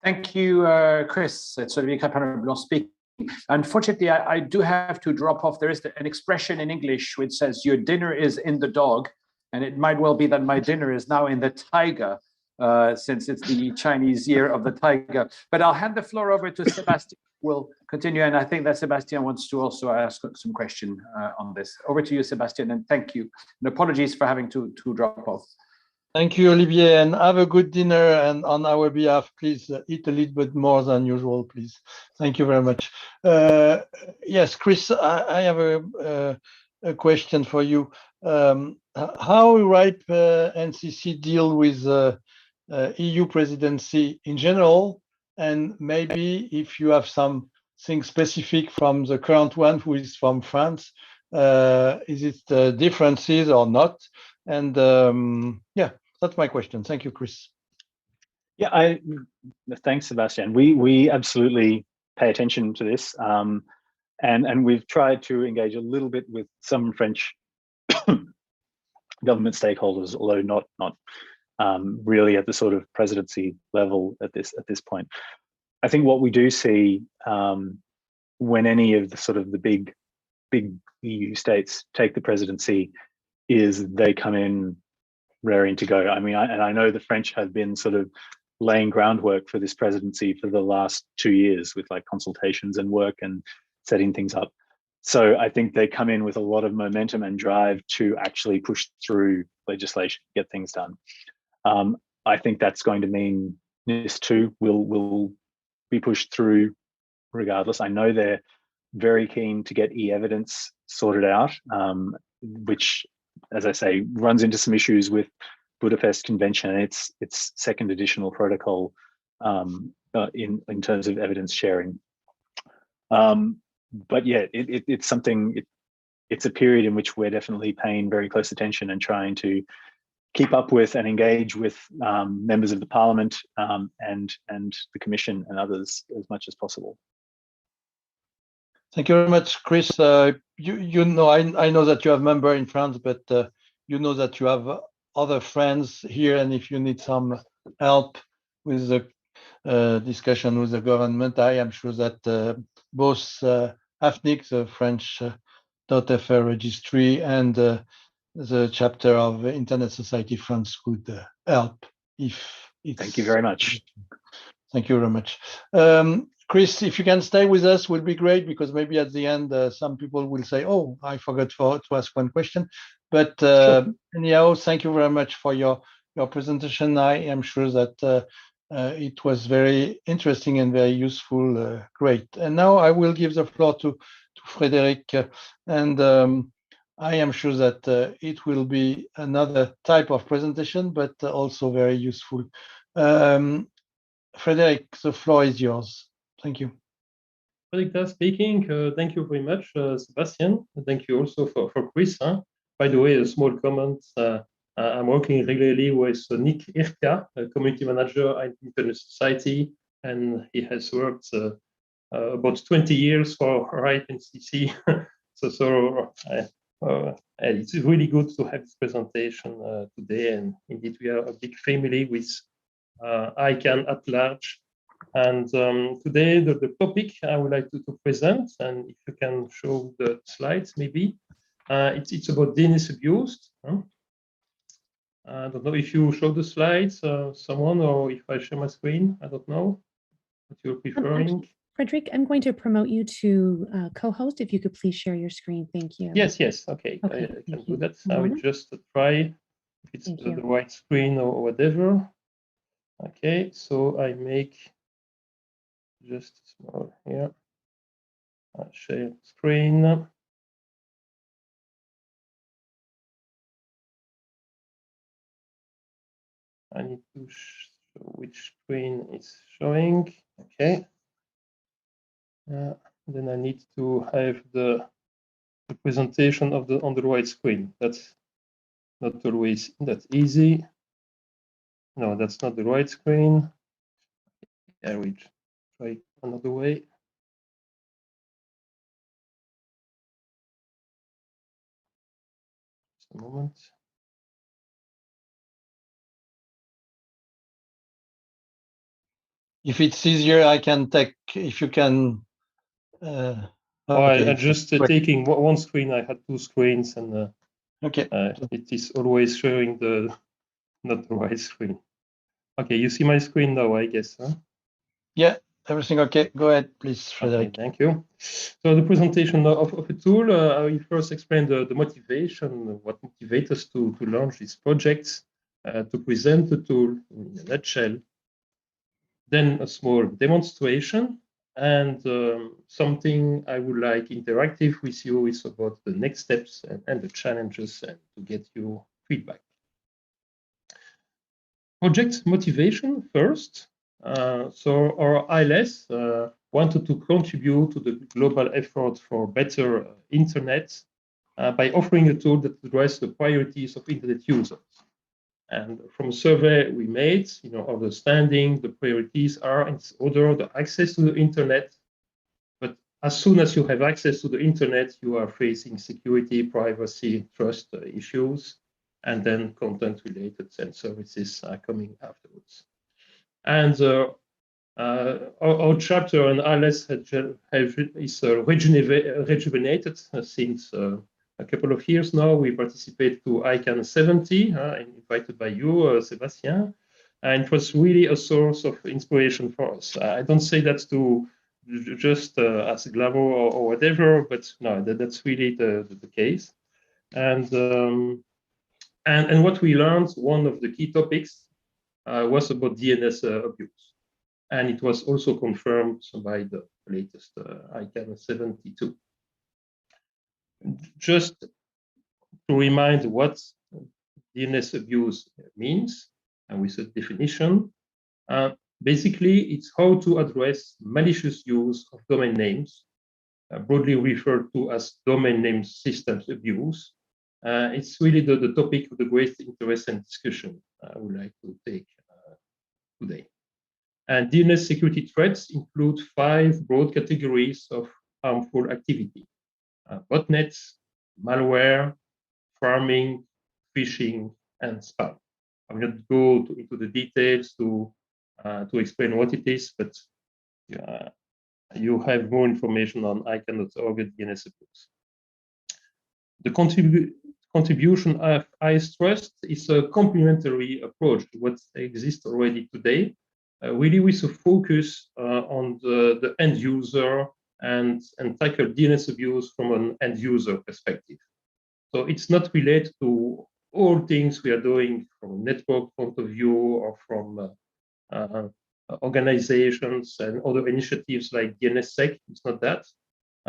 Thank you, Chris. It's Olivier Crépin-Leblond speaking. Unfortunately, I do have to drop off. There is an expression in English which says your dinner is in the dog, and it might well be that my dinner is now in the tiger, since it's the Chinese year of the tiger. But I'll hand the floor over to Sebastian. We'll continue, and I think that Sebastian wants to also ask some question on this. Over to you, Sebastian, and thank you. And apologies for having to drop off. Thank you, Olivier, and have a good dinner. And on our behalf, please eat a little bit more than usual, please. Thank you very much. Yes, Chris, I have a question for you. How RIPE NCC deal with EU presidency in general, and maybe if you have something specific from the current one, who is from France, is it differences or not? And yeah, that's my question. Thank you, Chris. Yeah, thanks, Sebastian. We absolutely pay attention to this, and we've tried to engage a little bit with some French government stakeholders, although not really at the sort of presidency level at this point. I think what we do see when any of the sort of the big EU states take the presidency is they come in raring to go. I mean, I know the French have been sort of laying groundwork for this presidency for the last 2 years with like consultations and work and setting things up. So I think they come in with a lot of momentum and drive to actually push through legislation, get things done. I think that's going to mean NIS2 will be pushed through regardless. I know they're very keen to get e-evidence sorted out, which, as I say, runs into some issues with Budapest Convention and its second additional protocol in terms of evidence sharing. But yeah, it's something. It's a period in which we're definitely paying very close attention and trying to keep up with and engage with members of the Parliament and the Commission and others as much as possible. Thank you very much, Chris. You know, I know that you have a member in France, but you know that you have other friends here, and if you need some help with the discussion with the government, I am sure that both AFNIC, the French .fr registry, and the chapter of Internet Society France could help. Thank you very much. Thank you very much. Chris, if you can stay with us, will be great, because maybe at the end some people will say, "Oh, I forgot to ask one question." But Sure. Anyhow, thank you very much for your presentation. I am sure that it was very interesting and very useful. Great. And now I will give the floor to Frederic, and I am sure that it will be another type of presentation, but also very useful. Frederic, the floor is yours. Thank you. Frederic Taes speaking. Thank you very much, Sebastian. Thank you also for Chris. By the way, a small comment. I'm working regularly with Nick Irka, a community manager at Internet Society, and he has worked about 20 years for RIPE and CC. It's really good to have this presentation today. And indeed, we are a big family with ICANN at large. And today, the topic I would like to present, and if you can show the slides, maybe, it's about DNS abuse. I don't know if you show the slides, someone, or if I share my screen. I don't know what you're preferring. Frederic, I'm going to promote you to co-host. If you could please share your screen. Thank you. Yes, okay. Okay, I can you. do that. I will just try if it's the right screen or whatever. Okay, so I make just small here. I'll share screen. I need to show which screen is showing. Okay. Then I need to have the presentation of on the right screen. That's not always that easy. No, that's not the right screen. I will try another way. Just a moment. If it's easier, I can take, if you can. Okay, I'm just taking one screen. I had two screens, and okay, it is always showing not the right screen. Okay, you see my screen now, I guess, huh? Yeah, everything okay. Go ahead, please, Frederic. Okay, thank you. So the presentation of a tool, I will first explain the motivation, what motivates us to launch these projects, to present the tool in a nutshell, then a small demonstration, and something I would like interactive with you is about the next steps and the challenges, and to get your feedback. Project motivation first. So our ILS wanted to contribute to the global effort for better internet by offering a tool that addresses the priorities of internet users. And from a survey we made, understanding the priorities are in order the access to the internet. But as soon as you have access to the internet, you are facing security, privacy, trust issues, and then content related and services are coming afterwards. And our chapter on ILS is rejuvenated since a couple of years now. We participate to ICANN 70, invited by you, Sébastien. And it was really a source of inspiration for us. I don't say that to just as a glamour or whatever, but no, that's really the case. And what we learned, one of the key topics was about DNS abuse. And it was also confirmed by the latest ICANN 72. Just to remind what DNS abuse means, and with a definition, basically it's how to address malicious use of domain names, broadly referred to as domain name systems abuse. It's really the topic of the greatest interest and discussion I would like to take today. And DNS security threats include 5 broad categories of harmful activity: botnets, malware, farming, phishing, and spam. I will not go into the details to explain what it is, but you have more information on ICANN.org DNS abuse. The contribution of IS Trust is a complementary approach to what exists already today, really with a focus on the end user and tackle DNS abuse from an end user perspective. So it's not related to all things we are doing from a network point of view or from organizations and other initiatives like DNSSEC. It's not that.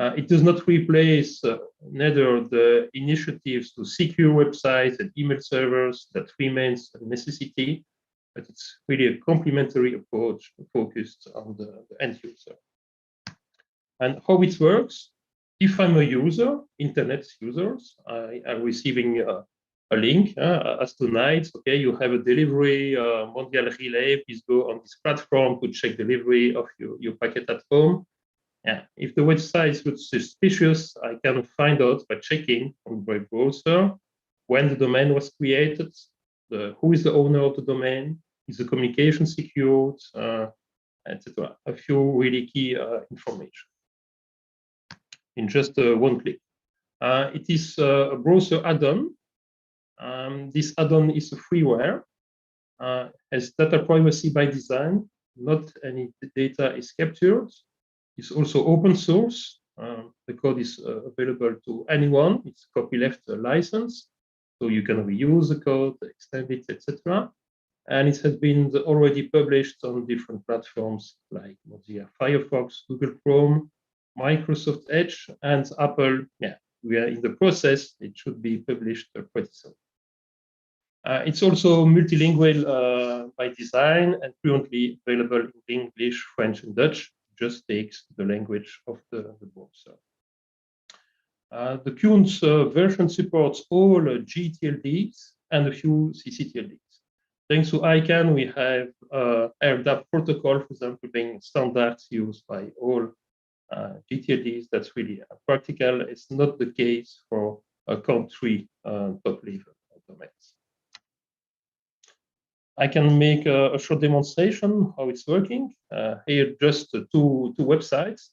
It does not replace neither the initiatives to secure websites and email servers that remains a necessity, but it's really a complementary approach focused on the end user. And how it works, if I'm a user, internet users, I am receiving a link as tonight, okay, you have a delivery, mondial relay, please go on this platform to check delivery of your packet at home. Yeah, if the website looks suspicious, I can find out by checking on the web browser when the domain was created, who is the owner of the domain, is the communication secured, etc. A few really key information in just one click. It is a browser add-on. This add-on is a freeware, has data privacy by design. Not any data is captured. It's also open source. The code is available to anyone. It's copyleft license, so you can reuse the code, extend it, etc. And it has been already published on different platforms like Mozilla Firefox, Google Chrome, Microsoft Edge, and Apple. Yeah, we are in the process. It should be published pretty soon. It's also multilingual by design and currently available in English, French, and Dutch. Just takes the language of the browser. The current version supports all GTLDs and a few CCTLDs. Thanks to ICANN, we have AirDAP protocol, for example, being standards used by all GTLDs. That's really practical. It's not the case for a country top-level domains. I can make a short demonstration how it's working. Here, just two websites.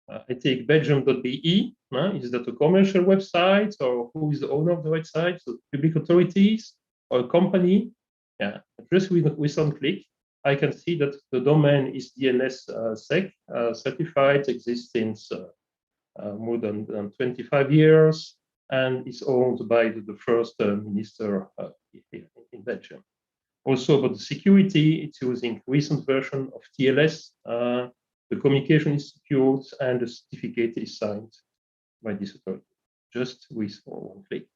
I take Belgium.be. Is that a commercial website, or who is the owner of the website? So public authorities or a company? Yeah, just with one click, I can see that the domain is DNS SEC certified, exists since more than 25 years, and is owned by the first minister here in Belgium. Also about the security, it's using recent version of TLS. The communication is secured and the certificate is signed by this authority, just with one click.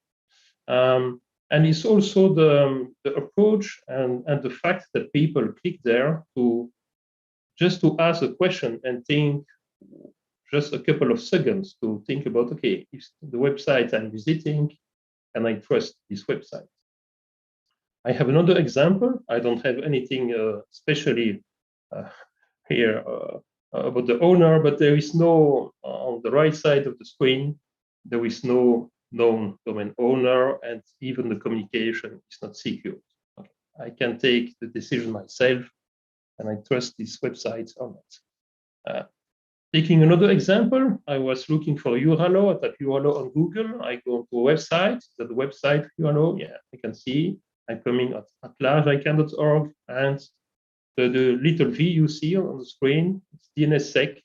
And it's also the approach and the fact that people click there just to ask a question and think just a couple of seconds to think about, okay, if the website I'm visiting, can I trust this website? I have another example. I don't have anything especially here about the owner, but there is no, on the right side of the screen, there is no known domain owner, and even the communication is not secure. Okay. I can take the decision myself, and I trust this website or not. Taking another example, I was looking for EURALO. I type EURALO on Google. I go to a website. The website EURALO, yeah, I can see. I'm coming at largeicann.org, and the little V you see on the screen, it's DNSSEC.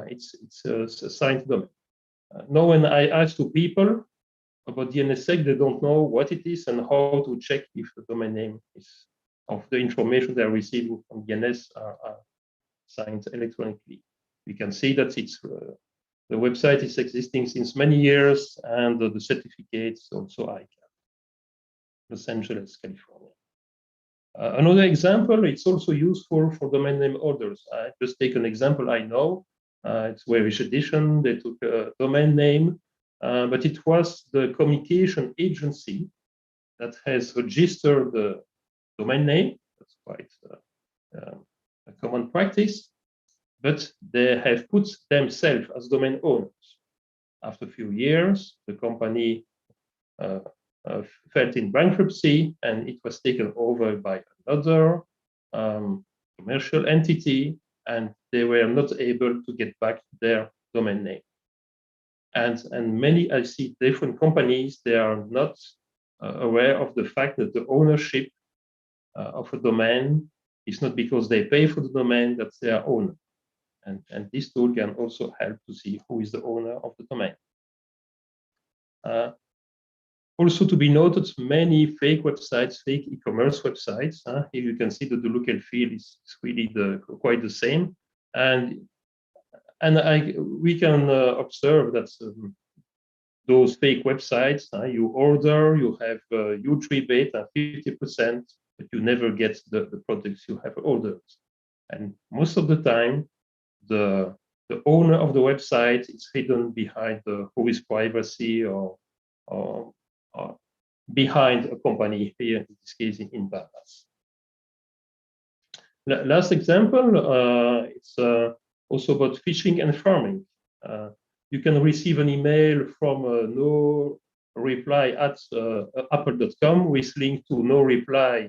It's a signed domain. Now, when I ask to people about DNSSEC, they don't know what it is and how to check if the domain name is of the information they're receiving from DNS are signed electronically. We can see that it's the website is existing since many years, and the certificate is also ICANN. Los Angeles, California. Another example, it's also useful for domain name holders. I just take an example I know. It's Welsh edition. They took a domain name, but it was the communication agency that has registered the domain name. That's quite a common practice, but they have put themselves as domain owners. After a few years, the company fell in bankruptcy, and it was taken over by another commercial entity, and they were not able to get back their domain name. And many, I see different companies, they are not aware of the fact that the ownership of a domain is not because they pay for the domain, that they are owner. And this tool can also help to see who is the owner of the domain. Also to be noted, many fake websites, fake e-commerce websites. Here you can see that the look and feel is really quite the same. And And we can observe that those fake websites, you order, you have huge rebate at 50%, but you never get the products you have ordered. And most of the time, the owner of the website is hidden behind the who is privacy or behind a company, here in this case in Bahamas. Last example, it's also about phishing and farming. You can receive an email from no reply at apple.com with link to no reply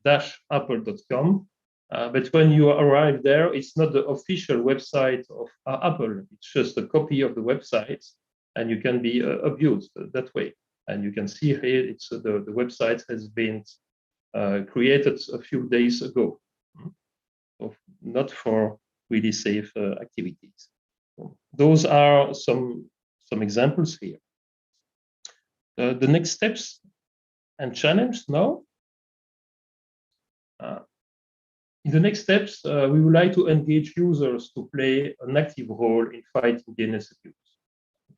-apple.com. But when you arrive there, it's not the official website of Apple. It's just a copy of the website, and you can be abused that way. And you can see here, it's the website has been created a few days ago, so not for really safe activities. Those are some examples here. The next steps and challenge now. In the next steps, we would like to engage users to play an active role in fighting DNS abuse.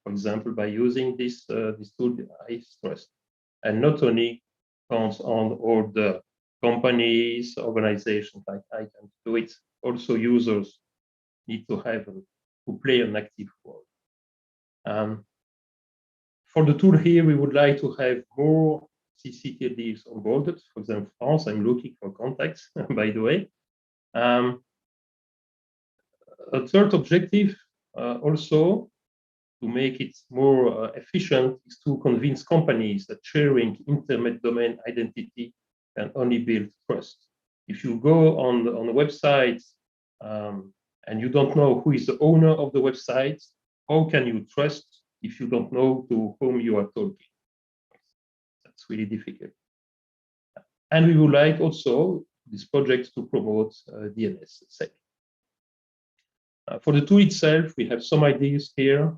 For example, by using this tool, ISTrust, and not only counts on all the companies, organizations like I can do it. Also, users need to have to play an active role. For the tool here, we would like to have more CCTLDs onboarded. For example, France, I'm looking for contacts, by the way. A third objective also to make it more efficient is to convince companies that sharing internet domain identity can only build trust. If you go on the website and you don't know who is the owner of the website, how can you trust if you don't know to whom you are talking? That's really difficult. And we would like also this project to promote DNSSEC. For the tool itself, we have some ideas here.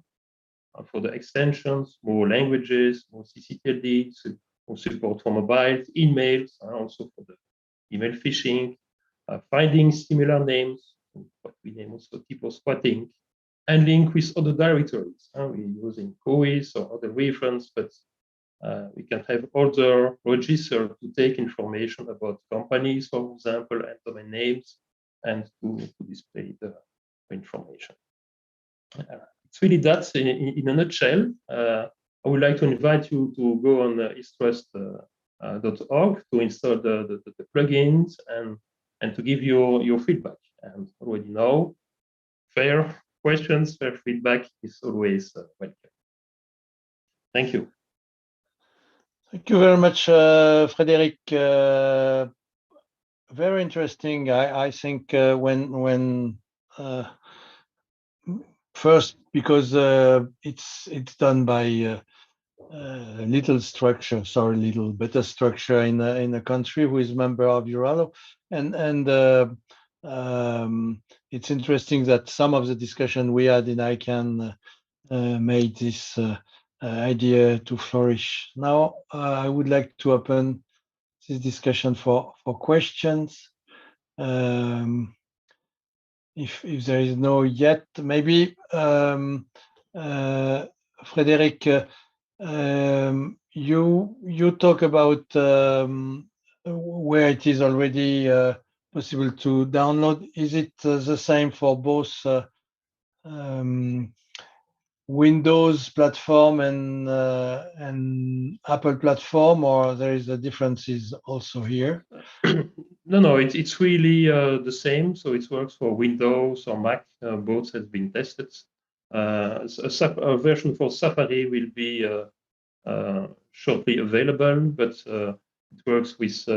For the extensions, more languages, more CCTLD, more support for mobile, emails, also for the email phishing, finding similar names, what we name also typo squatting, and link with other directories. We're using COIS or other reference, but we can have other registers to take information about companies, for example, and domain names, and to display the information. It's really that in a nutshell. I would like to invite you to go on istrust.org to install the plugins and to give your feedback. And already know, fair questions, fair feedback is always welcome. Thank you. Thank you very much, Frederic. Very interesting. I think when first, because it's done by little structure, sorry, little better structure in a country who is member of EURALO, and it's interesting that some of the discussion we had in ICANN made this idea to flourish. Now I would like to open this discussion for questions. If there is no yet, maybe Frederic, you talk about where it is already possible to download. Is it the same for both Windows platform and Apple platform, or there is a differences also here? No, it's really the same. So it works for Windows or Mac. Both has been tested. A version for Safari will be shortly available, but it works with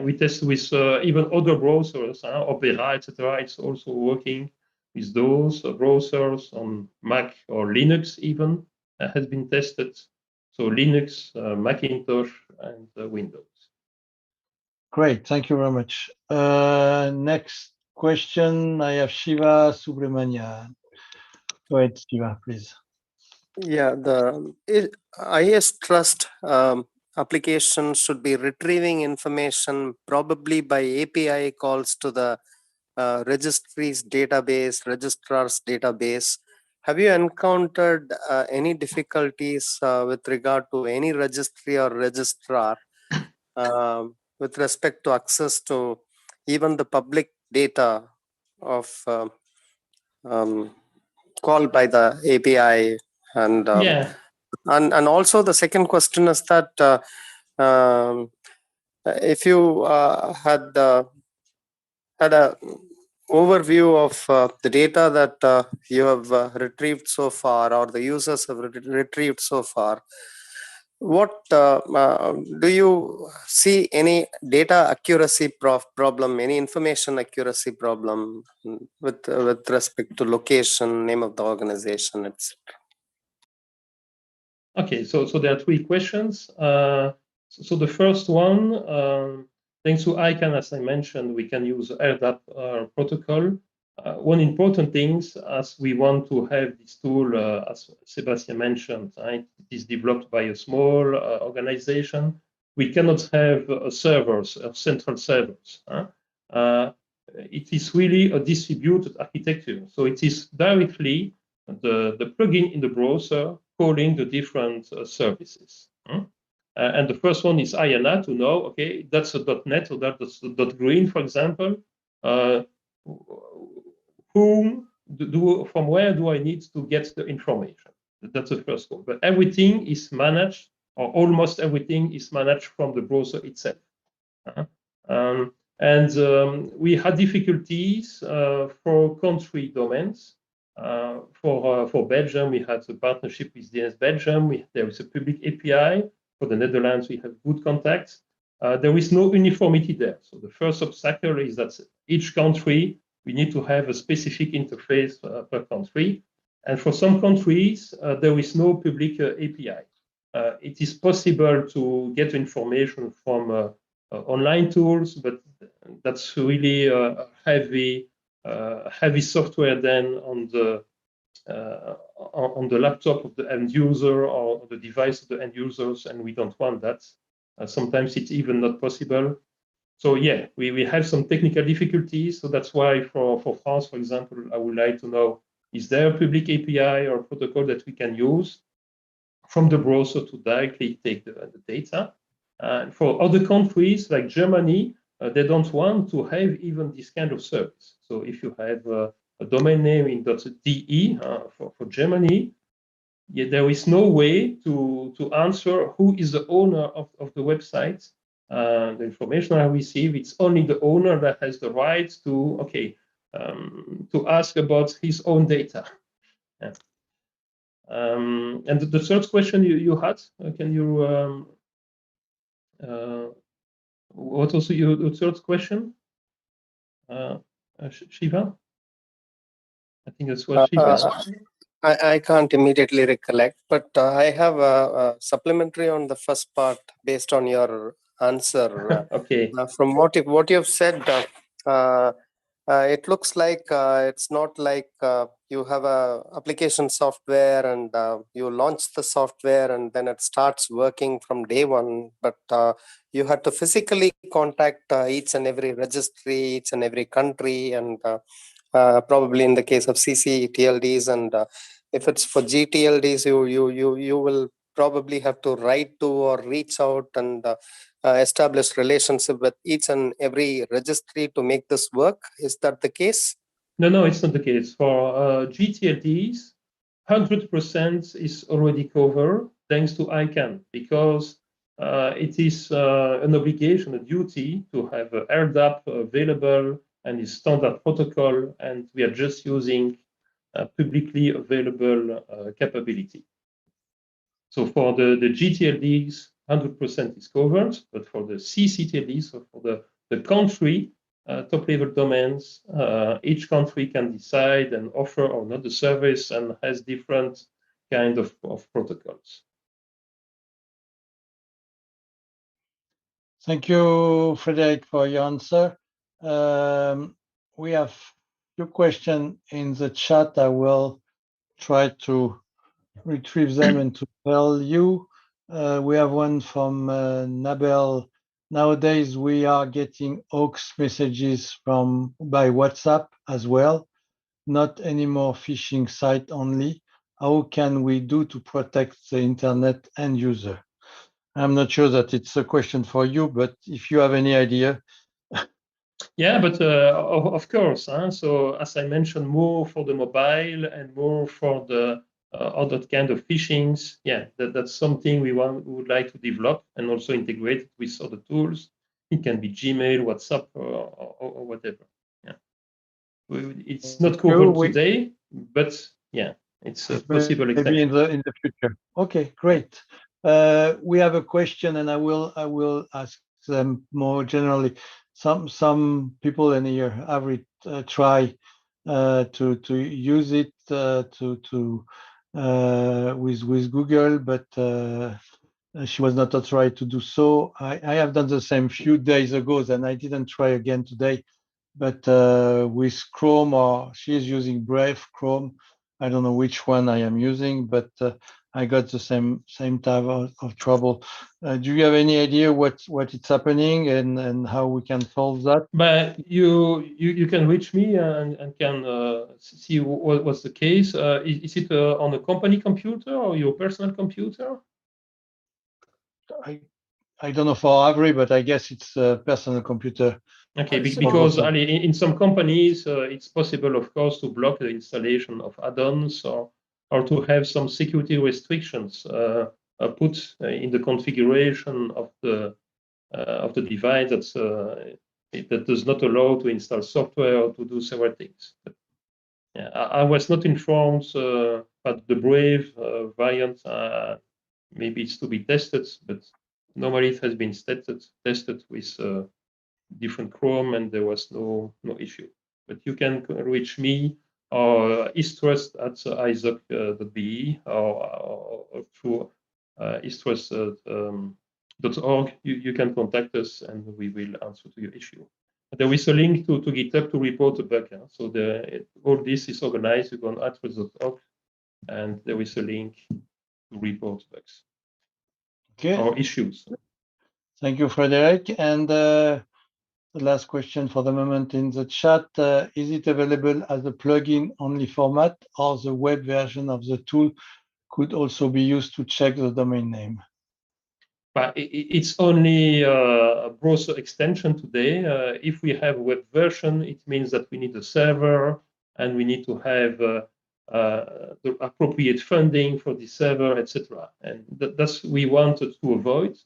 we test with even other browsers, Opera, etc. It's also working with those browsers on Mac or Linux even has been tested. So Linux, Macintosh, and Windows. Great, thank you very much. Next question, I have Shiva Subramania. Go ahead, Shiva, please. Yeah, the ISTrust application should be retrieving information probably by API calls to the registry's database, registrar's database. Have you encountered any difficulties with regard to any registry or registrar with respect to access to even the public data of called by the API? And and also the second question is that if you had a overview of the data that you have retrieved so far, or the users have retrieved so far, what do you see any data accuracy problem, any information accuracy problem with respect to location, name of the organization, etc.? Okay, so there are three questions. So the first one, thanks to ICANN, as I mentioned, we can use LDAP protocol. One important thing, as we want to have this tool, as Sebastian mentioned, right? It is developed by a small organization. We cannot have servers, central servers. It is really a distributed architecture. So it is directly the plugin in the browser calling the different services. And the first one is IANA to know, okay, that's a .NET or that's a .green, for example. From where do I need to get the information? That's the first one. But everything is managed, or almost everything is managed from the browser itself. We had difficulties for country domains. For Belgium, we had a partnership with DNS Belgium. There is a public API. For the Netherlands, we have good contacts. There is no uniformity there. So the first obstacle is that each country, we need to have a specific interface per country. And for some countries, there is no public API. It is possible to get information from online tools, but that's really heavy software then on the laptop of the end user or the device of the end users, and we don't want that. Sometimes it's even not possible. So yeah, we have some technical difficulties. So that's why for France, for example, I would like to know, is there a public API or protocol that we can use from the browser to directly take the data? For other countries like Germany, they don't want to have even this kind of service. So if you have a domain name in .de for Germany, there is no way to answer who is the owner of the website. The information I receive, it's only the owner that has the right to ask about his own data. Yeah. And the third question you had, can you what was your third question, Shiva? I think that's what Shiva. I can't immediately recollect, but I have a supplementary on the first part based on your answer. Okay. From what you have said, it looks like it's not like you have a application software and you launch the software and then it starts working from day one, but you had to physically contact each and every registry, each and every country, and probably in the case of CCTLDs, and if it's for GTLDs, you will probably have to write to or reach out and establish relationship with each and every registry to make this work. Is that the case? No, it's not the case. For GTLDs, 100% is already covered thanks to ICANN, because it is an obligation, a duty to have LDAP available and is standard protocol, and we are just using publicly available capability. So for the GTLDs, 100% is covered, but for the CCTLDs, so for the country top-level domains, each country can decide and offer or not the service and has different kind of protocols. Thank you, Frederic, for your answer. We have a few questions in the chat. I will try to retrieve them and to tell you. We have one from Nabel nowadays we are getting hoax messages by WhatsApp as well, not anymore phishing site only. How can we do to protect the internet end user? I'm not sure that it's a question for you, but if you have any idea. Yeah, but of course. So as I mentioned, more for the mobile and more for the other kind of phishings. Yeah, that's something we would like to develop and also integrate it with other tools. It can be Gmail, WhatsApp, or whatever. Yeah, it's not covered today, but yeah, it's a possible extension. Maybe in the future. Okay, great. We have a question, and I will ask them more generally. Some people in here have try to use it with Google, but she was not authorized to do so. I have done the same few days ago, and I didn't try again today. But with Chrome, or she is using Brave Chrome. I don't know which one I am using, but I got the same type of trouble. Do you have any idea what it's happening and how we can solve that? But you can reach me and can see what's the case. Is it on a company computer or your personal computer? I don't know for Avery, but I guess it's a personal computer. Okay, because in some companies, it's possible, of course, to block the installation of add-ons or to have some security restrictions put in the configuration of the device that does not allow to install software or to do several things. But, yeah, I was not informed, but the Brave variant, maybe it's to be tested, but normally it has been tested with different Chrome, and there was no issue. But you can reach me or istrust@isoc.be or through istrust.org. You can contact us, and we will answer to your issue. There is a link to GitHub to report a bug. So all this is organized. You go on istrust.org, and there is a link to report bugs or issues. Thank you, Frederic. And the last question for the moment in the chat, is it available as a plugin only format, or the web version of the tool could also be used to check the domain name? But it's only a browser extension today. If we have a web version, it means that we need a server and we need to have the appropriate funding for the server, etc. And that's we wanted to avoid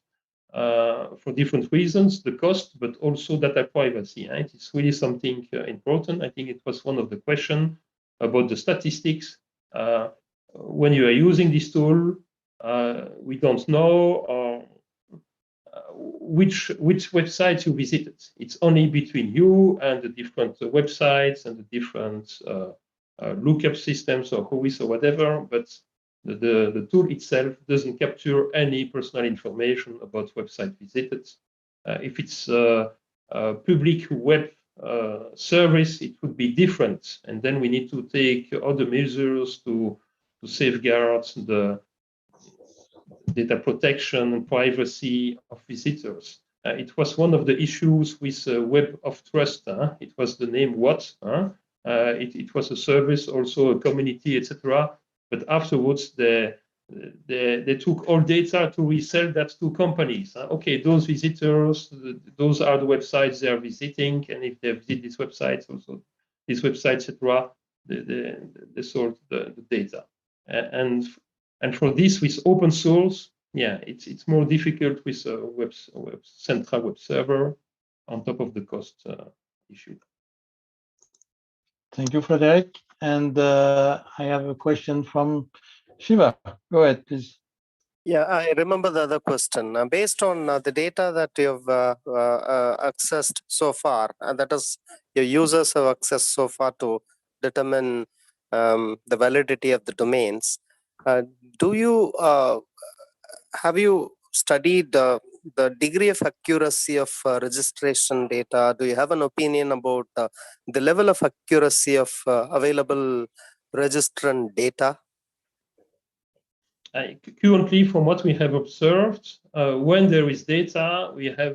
for different reasons, the cost, but also data privacy. Right? It's really something important. I think it was one of the questions about the statistics. When you are using this tool, we don't know which websites you visited. It's only between you and the different websites and the different lookup systems or whois or whatever, but the tool itself doesn't capture any personal information about website visited. If it's a public web service, it would be different, and then we need to take other measures to safeguard the data protection and privacy of visitors. It was one of the issues with Web of Trust. It was the name what? It was a service, also a community, etc. But afterwards, they took all data to resell that to companies. Okay, those visitors, those are the websites they are visiting, and if they visit these websites, also these websites, etc., they sold the data. And for this, with open source, yeah, it's more difficult with a central web server on top of the cost issue. Thank you, Frederic. And I have a question from Shiva. Go ahead, please. Yeah, I remember the other question. Based on the data that you've accessed so far, and that is your users have accessed so far to determine the validity of the domains, have you studied the degree of accuracy of registration data? Do you have an opinion about the level of accuracy of available registrant data? Currently, from what we have observed, when there is data,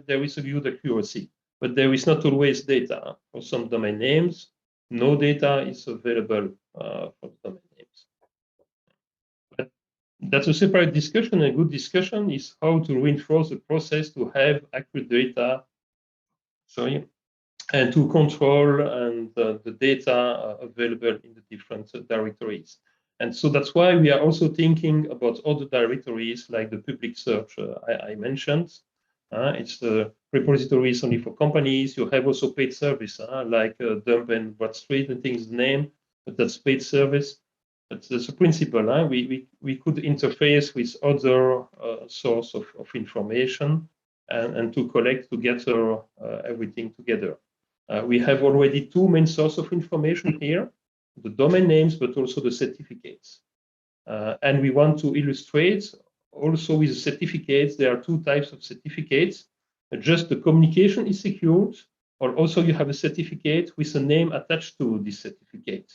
there is a good accuracy, but there is not always data. For some domain names, no data is available for domain names. But that's a separate discussion. A good discussion is how to reinforce the process to have accurate data, and to control the data available in the different directories. And so that's why we are also thinking about other directories like the public search I mentioned. It's the repositories only for companies. You have also paid service like Dump and Bradstreet and things name, but that's paid service. But that's a principle. We could interface with other source of information and to collect together everything together. We have already two main sources of information here, the domain names, but also the certificates. And we want to illustrate also with the certificates, there are two types of certificates. Just the communication is secured, or also you have a certificate with a name attached to this certificate.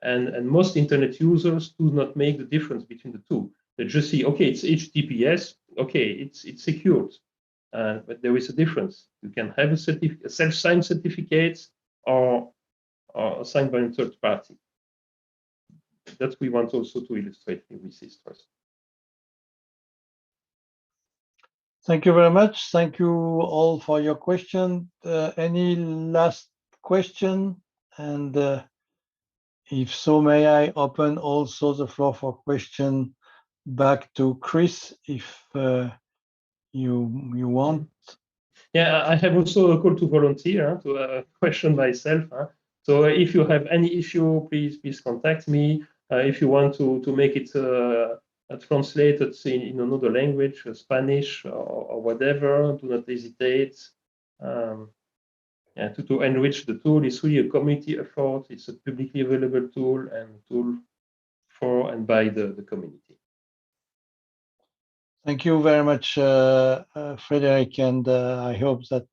And most internet users do not make the difference between the two. They just see, okay, it's HTTPS, okay, it's secured. But there is a difference. You can have a self-signed certificate or signed by a third party. That we want also to illustrate with this first. Thank you very much. Thank you all for your question. Any last question? And if so, may I open also the floor for question back to Chris, if you want. Yeah, I have also a call to volunteer to question myself. So if you have any issue, please contact me. If you want to make it translated in another language, Spanish or whatever, do not hesitate. To enrich the tool. It's really a community effort. It's a publicly available tool and tool for and by the community. Thank you very much, Frederic, and I hope that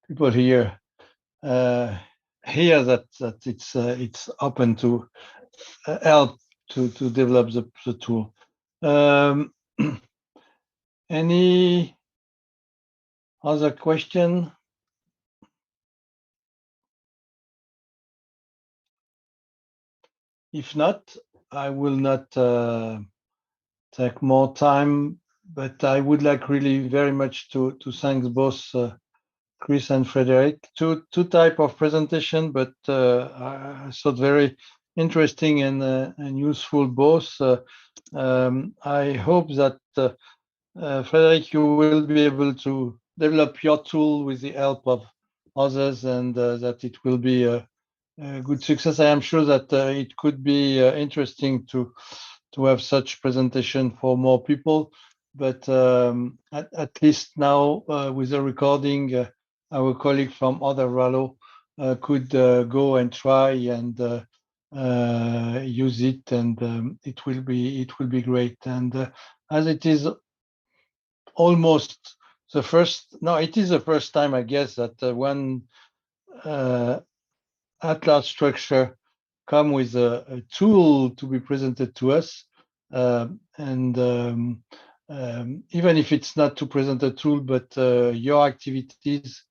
people here hear that it's open to help to develop the tool. Any other question? If not, I will not take more time, but I would like really very much to thank both Chris and Frederic. Two type of presentation, but I thought very interesting and useful both. I hope that Frederic, you will be able to develop your tool with the help of others, and that it will be a good success. I am sure that it could be interesting to have such presentation for more people, but at least now with the recording, our colleague from other EURALO could go and try and use it, and it will be great. And as it is almost the first, no, it is the first time, I guess, that one at-large structure come with a tool to be presented to us. Even if it's not to present a tool, but your activities,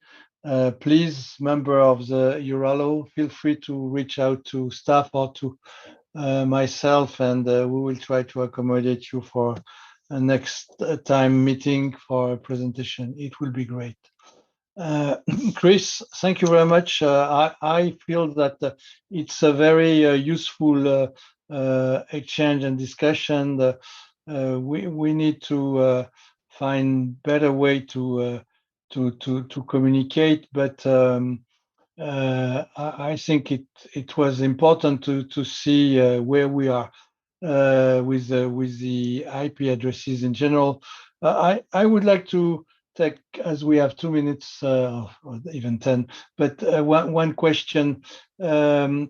please, member of the EURALO, feel free to reach out to staff or to myself, and we will try to accommodate you for a next time meeting for a presentation. It will be great. Chris, thank you very much. I feel that it's a very useful exchange and discussion. We need to find better way to communicate, but I think it was important to see where we are with the IP addresses in general. I would like to take, as we have 2 minutes or even 10, but one question to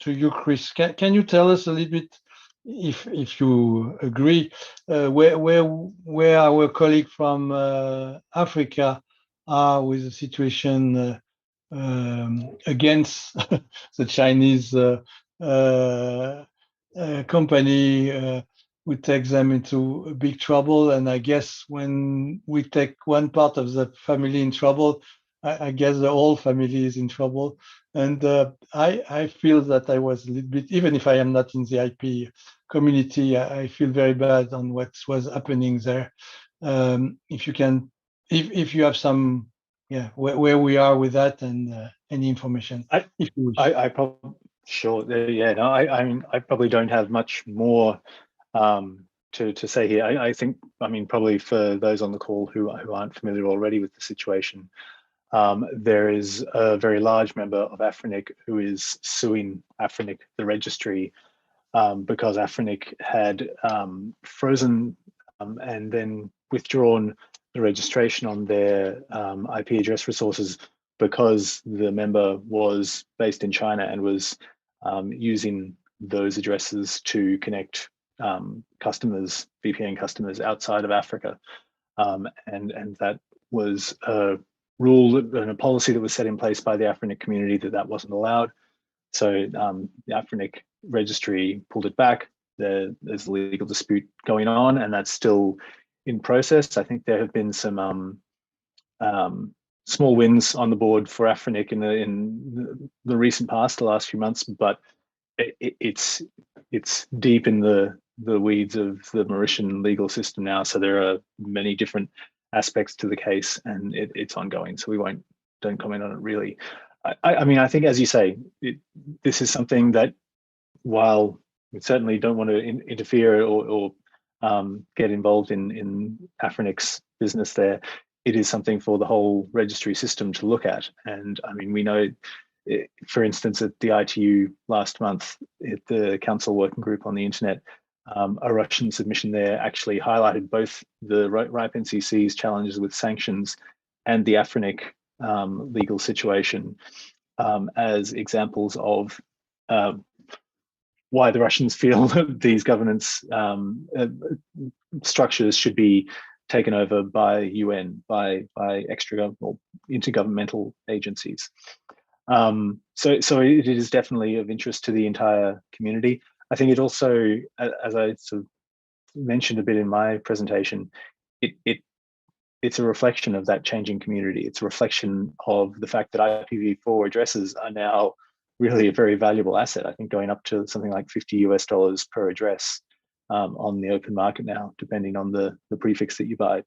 you, Chris. Can you tell us a little bit, if you agree, where our colleague from Africa are with the situation against the Chinese company would take them into big trouble. And I guess when we take one part of the family in trouble, I guess the whole family is in trouble. And I feel that I was a little bit, even if I am not in the IP community, I feel very bad on what was happening there. If you can, if you have some, where we are with that and any information, if you wish. I probably, sure, yeah, no, I mean, I probably don't have much more to say here. I think, I mean, probably for those on the call who aren't familiar already with the situation, there is a very large member of Afrinic who is suing Afrinic, the registry, because Afrinic had frozen and then withdrawn the registration on their IP address resources because the member was based in China and was using those addresses to connect customers, VPN customers outside of Africa. And that was a rule and a policy that was set in place by the Afrinic community that wasn't allowed. So the Afrinic registry pulled it back. There's a legal dispute going on, and that's still in process. I think there have been some small wins on the board for Afrinic in the recent past, the last few months, but it's deep in the weeds of the Mauritian legal system now. So there are many different aspects to the case, and it's ongoing. So we don't comment on it really. I mean, I think, as you say, this is something that, while we certainly don't want to interfere or get involved in Afrinic's business there, it is something for the whole registry system to look at. And I mean, we know, for instance, at the ITU last month, at the Council Working Group on the Internet, a Russian submission there actually highlighted both the RIPE NCC's challenges with sanctions and the Afrinic legal situation as examples of why the Russians feel that these governance structures should be taken over by UN, by or intergovernmental agencies. So it is definitely of interest to the entire community. I think it also, as I sort of mentioned a bit in my presentation, it's a reflection of that changing community. It's a reflection of the fact that IPv4 addresses are now really a very valuable asset. I think going up to something like $50 per address on the open market now, depending on the prefix that you buy.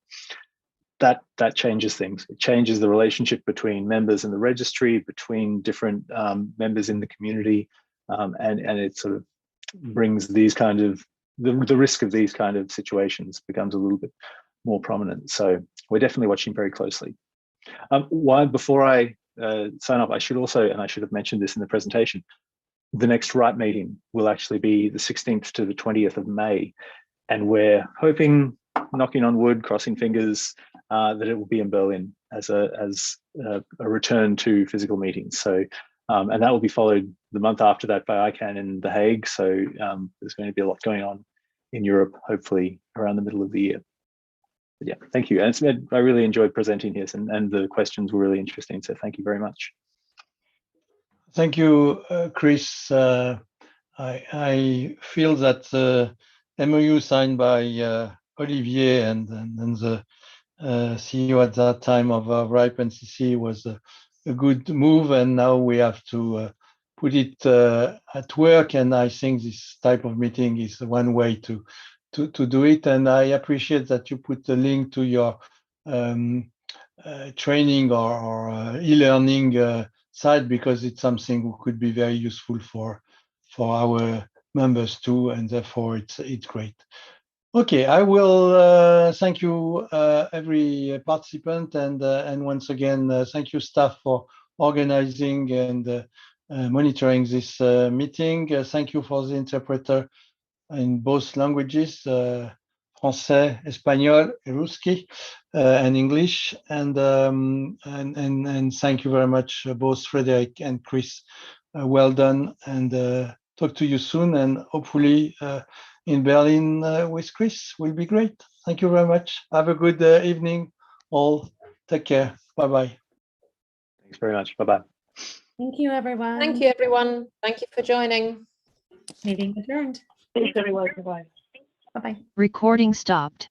That changes things. It changes the relationship between members in the registry, between different members in the community, and it sort of brings these kind of, the risk of these kind of situations becomes a little bit more prominent. So we're definitely watching very closely. Before I sign off, I should also, and I should have mentioned this in the presentation, the next RIPE meeting will actually be the 16th to the 20th of May. And we're hoping, knocking on wood, crossing fingers, that it will be in Berlin as a return to physical meetings. So, and that will be followed the month after that by ICANN in The Hague. So there's going to be a lot going on in Europe, hopefully around the middle of the year. But yeah, thank you. And I really enjoyed presenting here, and the questions were really interesting. So thank you very much. Thank you, Chris. I feel that the MOU signed by Olivier and the CEO at that time of RIPE NCC was a good move, and now we have to put it at work. And I think this type of meeting is one way to do it. And I appreciate that you put the link to your training or e-learning site, because it's something that could be very useful for our members too, and therefore it's great. Okay, I will thank you every participant, and once again thank you staff for organizing and monitoring this meeting. Thank you for the interpreter in both languages, Français, Espagnol, Ruski, and English, and thank you very much, both Frederic and Chris. Well done, and talk to you soon, and hopefully in Berlin with Chris will be great. Thank you very much. Have a good evening, all. Take care. Bye-bye. Thanks very much. Bye-bye. Thank you, everyone. Thank you, everyone. Thank you for joining. Meeting adjourned. Thanks, everyone. Bye-bye. Bye-bye. Recording stopped.